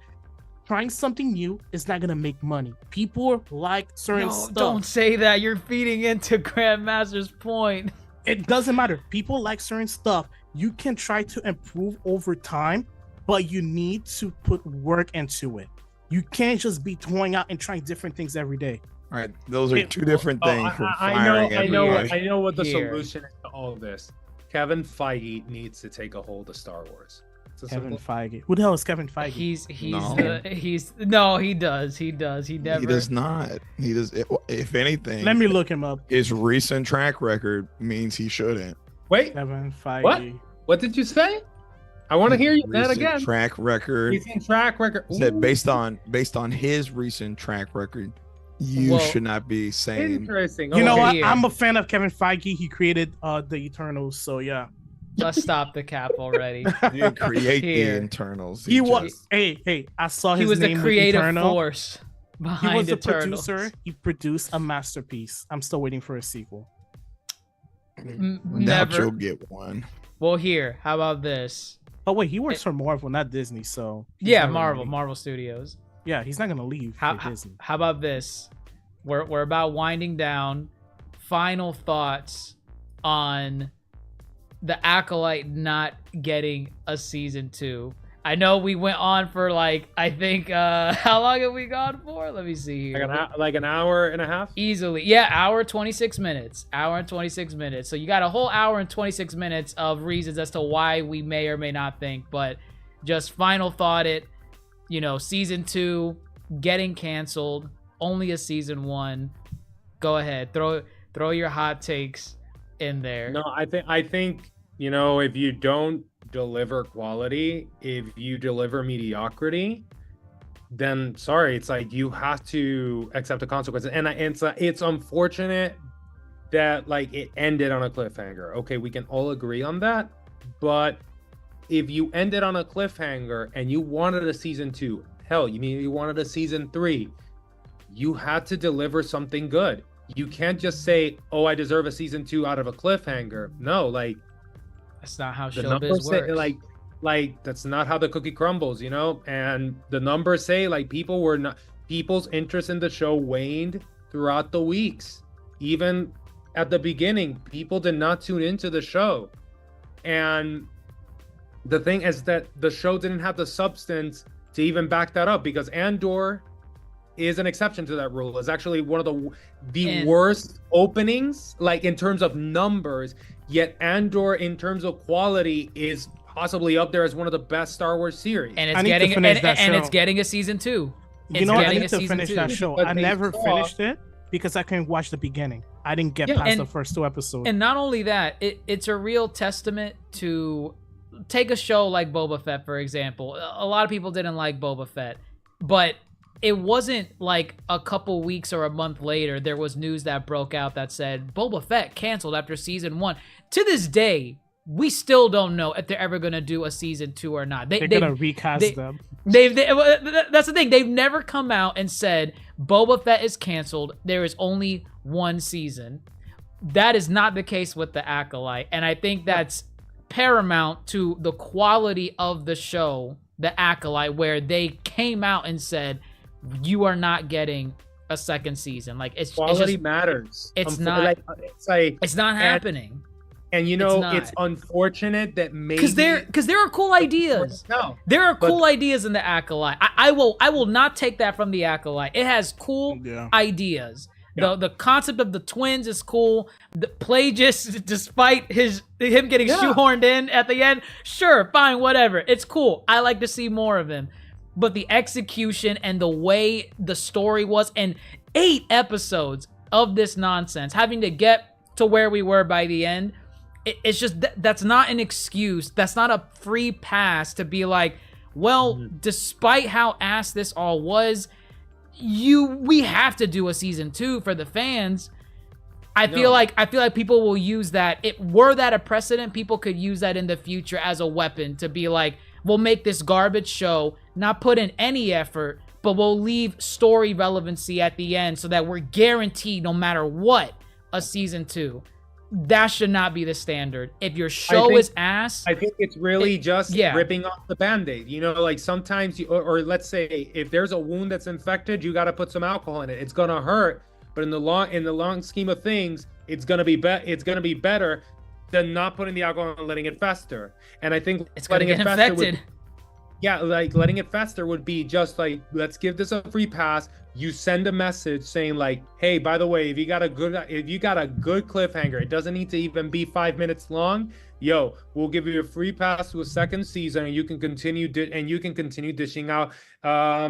trying something new is not gonna make money. People like certain stuff. Don't say that. You're feeding into Grandmaster's point. It doesn't matter. People like certain stuff. You can try to improve over time, but you need to put work into it. You can't just be throwing out and trying different things every day. All right, those are two different things. I know what the solution is to all of this. Kevin Feige needs to take a hold of Star Wars. Kevin Feige. Who the hell is Kevin Feige? He does. He never. He does not. He does. If anything, let me look him up. His recent track record means he shouldn't. Wait, Kevin Feige. What did you say? I want to hear that again. Track record. Recent track record. Said based on his recent track record, you should not be saying. Interesting. You know what? I'm a fan of Kevin Feige. He created the Eternals, so yeah. Let's stop the cap already. He didn't create the internals. He was. Hey! I saw his name. He was the creative Eternal. Force behind He was the Eternals. producer. He produced a masterpiece. I'm still waiting for a sequel. Now you'll get one. Well, here. How about this? Oh wait, he works for Marvel, not Disney. So yeah, Marvel Studios. Yeah, he's not gonna leave for Disney. How about this? We're about winding down. Final thoughts on the Acolyte not getting a season 2. I know we went on for I think how long have we gone for? Let me see here. Like an hour and a half? Easily. Yeah, hour 26 minutes. Hour and 26 minutes. So you got a whole hour and 26 minutes of reasons as to why we may or may not think, but just final thought season 2 getting canceled, only a season 1. Go ahead. Throw your hot takes in there. No, I think if you don't deliver quality, if you deliver mediocrity, then sorry, it's like you have to accept the consequences. And it's unfortunate that it ended on a cliffhanger. Okay, we can all agree on that. But if you ended on a cliffhanger and you wanted a season 2, hell, you wanted a season 3, you had to deliver something good. You can't just say, "Oh, I deserve a season 2" out of a cliffhanger. No, that's not how the showbiz works. That's not how the cookie crumbles, And the numbers say people's interest in the show waned throughout the weeks. Even at the beginning, people did not tune into the show. And the thing is that the show didn't have the substance to even back that up, because Andor is an exception to that rule. It's actually one of the worst openings, in terms of numbers, yet Andor in terms of quality is possibly up there as one of the best Star Wars series. And it's getting a season 2. You know what? I need to finish that show. I never finished it because I couldn't watch the beginning. I didn't get past the first 2 episodes. And not only that, it's a real testament to take a show like Boba Fett, for example. A lot of people didn't like Boba Fett, but it wasn't a couple weeks or a month later there was news that broke out that said Boba Fett canceled after season 1. To this day, we still don't know if they're ever going to do a season 2 or not. They're going to recast them. That's the thing. They've never come out and said Boba Fett is canceled. There is only 1 season. That is not the case with the Acolyte. And I think that's paramount to the quality of the show, the Acolyte, where they came out and said, you are not getting a second season. Quality matters. It's not happening. And it's unfortunate that maybe because there are cool ideas. No, there are cool ideas in the Acolyte. I will not take that from the Acolyte. It has cool ideas. Yeah. The concept of the twins is cool. The Plagueis, despite him getting shoehorned in at the end, sure, fine, whatever. It's cool. I like to see more of him. But the execution and the way the story was, and 8 episodes of this nonsense, having to get to where we were by the end, it's just that's not an excuse. That's not a free pass to be like, well, despite how ass this all was, we have to do a season 2 for the fans. I feel like people will use that. Were that a precedent, people could use that in the future as a weapon to be like, we'll make this garbage show, not put in any effort, but we'll leave story relevancy at the end so that we're guaranteed, no matter what, a season 2. That should not be the standard. If your show is ass, I think it's really just ripping off the Band-Aid. Like sometimes or let's say if there's a wound that's infected, you got to put some alcohol in it. It's gonna hurt, but in the long scheme of things, it's gonna be better than not putting the alcohol and letting it fester. And I think it's letting it fester infected. Letting it fester would be just like, let's give this a free pass. You send a message saying like, hey, by the way, if you got a good cliffhanger, it doesn't need to even be 5 minutes long. We'll give you a free pass to a second season, and you can continue dishing out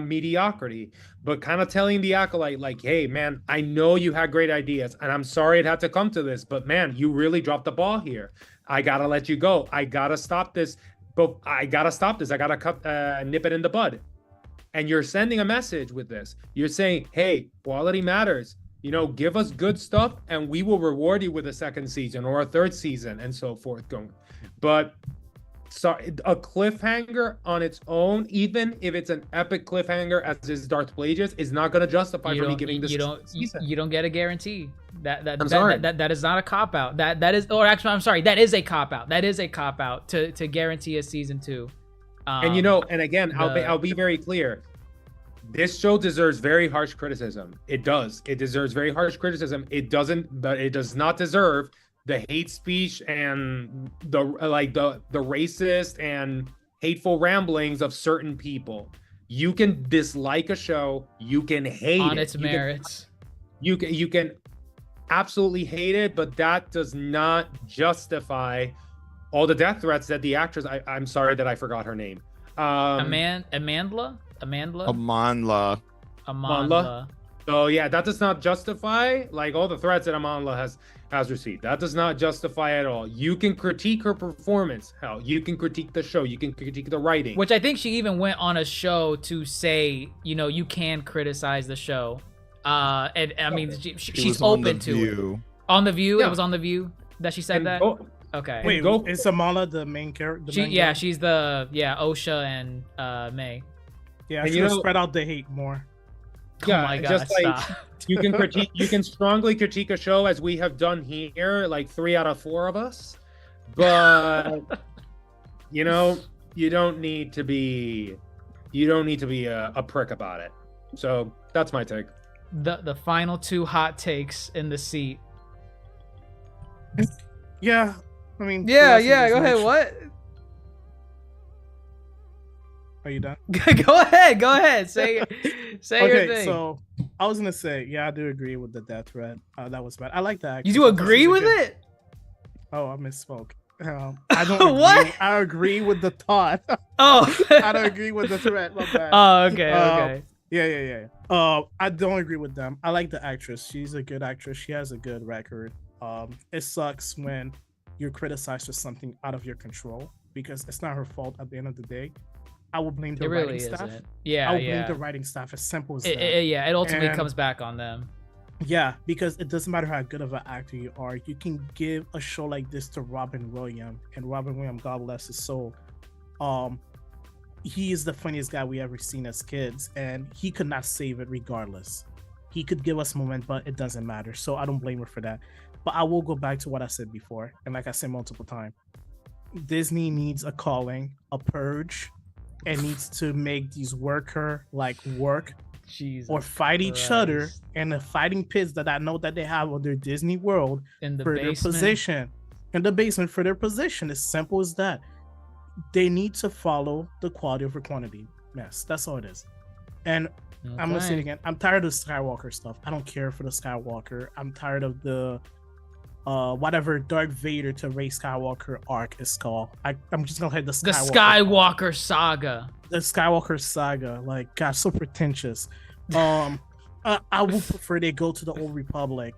mediocrity. But kind of telling the Acolyte like, hey man, I know you had great ideas, and I'm sorry it had to come to this, but man, you really dropped the ball here. I gotta let you go. I gotta stop this. But I gotta stop this. I gotta nip it in the bud. And you're sending a message with this. You're saying, hey, quality matters. Give us good stuff and we will reward you with a second season or a third season and so forth. But a cliffhanger on its own, even if it's an epic cliffhanger as is Darth Plagueis, is not going to justify for me giving this season. You don't get a guarantee. I'm sorry. That is not a cop out. That is a cop out. That is a cop out to guarantee a season 2. And again, I'll be very clear. This show deserves very harsh criticism. It does. It deserves very harsh criticism. It does not deserve the hate speech and the racist and hateful ramblings of certain people. You can dislike a show. You can hate on it. its merits. You can absolutely hate it, but that does not justify all the death threats that the actress. I'm sorry that I forgot her name. Amandla. So yeah, that does not justify like all the threats that Amandla has received. That does not justify at all. You can critique her performance. Hell, you can critique the show. You can critique the writing. Which I think she even went on a show to say, you can criticize the show. And I mean, she's open to it. On The View? Yeah. It was on The View that she said that? Okay. Wait, is Amala the main character? She's the Osha and May. Yeah, she spread out the hate more. Yeah, oh my God, just like you can strongly critique a show as we have done here, like 3 out of 4 of us. But you don't need to be a prick about it. So that's my take. The final 2 hot takes in the seat. Yeah, I mean. Yeah. Go ahead. What? Are you done? Go ahead. Say your thing. So I was gonna say, I do agree with the death threat. That was bad. I like that. You do agree with it? Oh, I misspoke. I don't. What? I agree with the thought. Oh, I don't agree with the threat. My bad. Oh, okay. Yeah. I don't agree with them. I like the actress. She's a good actress. She has a good record. It sucks when you're criticized for something out of your control because it's not her fault at the end of the day. I will blame the writing staff. Yeah, I will blame the writing staff. As simple as that. It ultimately comes back on them. Yeah, because it doesn't matter how good of an actor you are. You can give a show like this to Robin Williams, and Robin Williams, God bless his soul. He is the funniest guy we ever seen as kids, and he could not save it regardless. He could give us moment, but it doesn't matter. So I don't blame her for that. But I will go back to what I said before, and like I said multiple times, Disney needs a calling, a purge. It needs to make these worker work Jesus or fight each other in the fighting pits that I know that they have on their Disney World in the for basement. their position. in the basement for their position. As simple as that. They need to follow the quality over quantity. Yes, that's all it is. And I'm gonna say it again. I'm tired of Skywalker stuff. I don't care for the Skywalker. I'm tired of the whatever Darth Vader to Rey Skywalker arc is called. I'm just gonna hit the Skywalker saga. The Skywalker saga. Like, gosh, so pretentious. I would prefer they go to the Old Republic,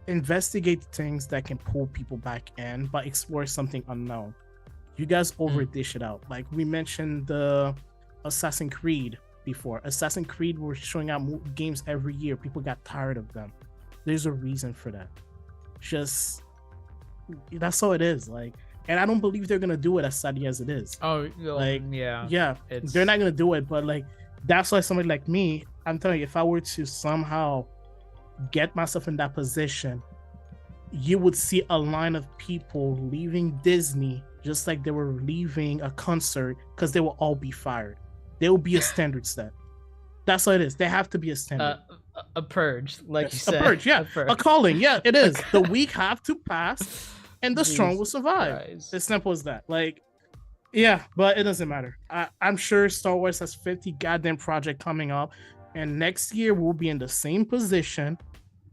investigate things that can pull people back in, but explore something unknown. You guys overdish it out. Like we mentioned the Assassin's Creed before. Assassin's Creed were showing out games every year. People got tired of them. There's a reason for that. Just that's all it is. Like, and I don't believe they're gonna do it as sadly as it is. Oh, like yeah, they're not gonna do it. But like, that's why somebody like me, I'm telling you, if I were to somehow get myself in that position, you would see a line of people leaving Disney just like they were leaving a concert because they will all be fired. There will be a standard set. That's what it is. They have to be a standard. A purge, like you said. A purge, yeah. A calling, yeah, it is. The weak have to pass and the strong will survive. Christ. As simple as that. Like, yeah, but it doesn't matter. I'm sure Star Wars has 50 goddamn projects coming up, and next year we'll be in the same position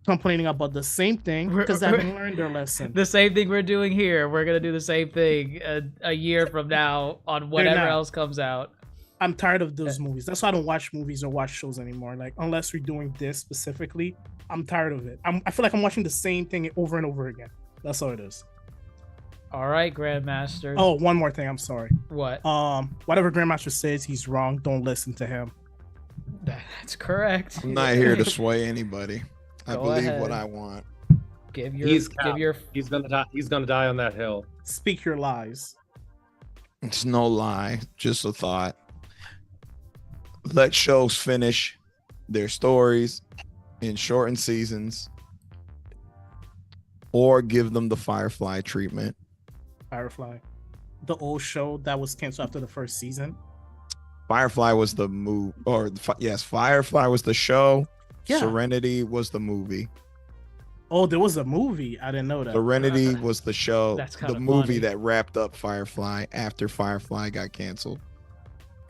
complaining about the same thing because they haven't learned their lesson. The same thing we're doing here. We're gonna do the same thing a year from now on whatever else comes out. I'm tired of those movies. That's why I don't watch movies or watch shows anymore. Like, unless we're doing this specifically, I'm tired of it. I feel like I'm watching the same thing over and over again. That's all it is. All right, Grandmaster. Oh, one more thing. I'm sorry. What? Whatever Grandmaster says, he's wrong. Don't listen to him. That's correct. I'm not here to sway anybody. I believe what I want. He's gonna die. He's gonna die on that hill. Speak your lies. It's no lie, just a thought. Let shows finish their stories in shortened seasons, or give them the Firefly treatment. Firefly, the old show that was canceled after the first season. Firefly was the movie, yes, Firefly was the show. Yeah. Serenity was the movie. Oh, there was a movie. I didn't know that. Serenity was the show. That's the movie that wrapped up Firefly after Firefly got canceled.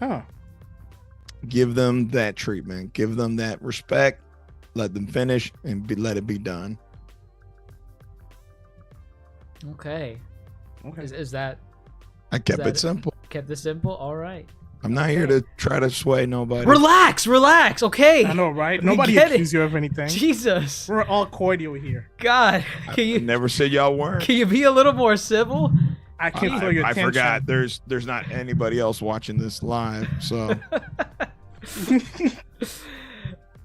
Huh. Give them that treatment. Give them that respect. Let them finish and let it be done. Okay. Is that? I kept it simple. Kept it simple. All right. I'm not here to try to sway nobody. Relax. Okay. I know, right? Nobody accuses you of anything. Jesus. We're all cordial here. God, I never said y'all weren't. Can you be a little more civil? I can't feel your attention. I forgot. There's not anybody else watching this live, so.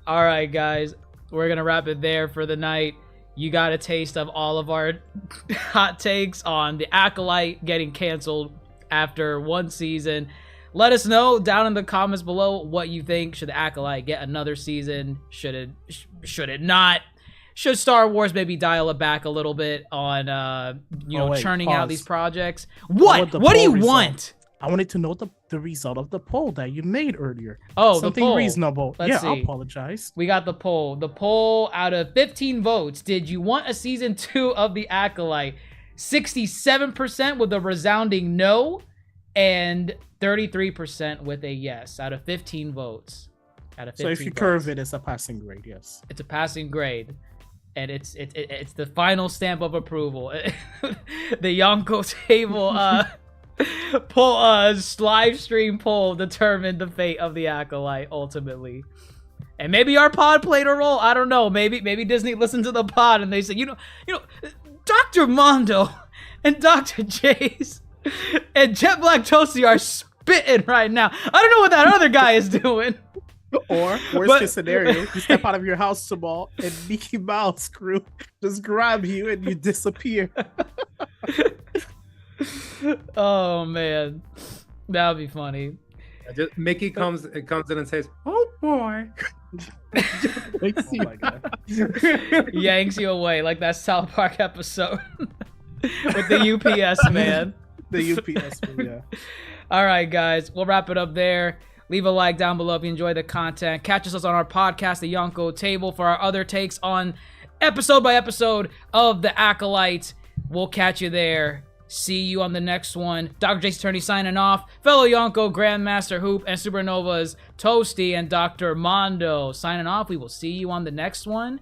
All right, guys, we're gonna wrap it there for the night. You got a taste of all of our hot takes on the Acolyte getting canceled after one season. Let us know down in the comments below what you think. Should the Acolyte get another season? Should it not? Should Star Wars maybe dial it back a little bit on churning out these projects? What do you want? I wanted to know the result of the poll that you made earlier. Oh, something the poll. Reasonable. Let's see. I apologize. We got the poll. The poll out of 15 votes. Did you want a season 2 of the Acolyte? 67% with a resounding no, and 33% with a yes. Out of 15 votes. So if you curve it, it's a passing grade. Yes. It's a passing grade. And it's the final stamp of approval. The Yonko table live stream poll determined the fate of the Acolyte ultimately. And maybe our pod played a role. I don't know. Maybe Disney listened to the pod and they said, you know, Dr. Mondo and Dr. Jace and Jet Black Toasty are spitting right now. I don't know what that other guy is doing. Or worst case scenario, you step out of your house tomorrow and Mickey Mouse crew just grab you and you disappear. Oh man, that would be funny. Mickey comes in and says, "Oh boy," Oh my God. Yanks you away like that South Park episode with the UPS man. The UPS man, yeah. All right, guys, we'll wrap it up there. Leave a like down below if you enjoy the content. Catch us on our podcast, The Yonko Table, for our other takes on episode by episode of The Acolyte. We'll catch you there. See you on the next one. Dr. Jace Attorney signing off. Fellow Yonko, Grandmaster Hoop, and Supernovas, Toasty, and Dr. Mondo signing off. We will see you on the next one.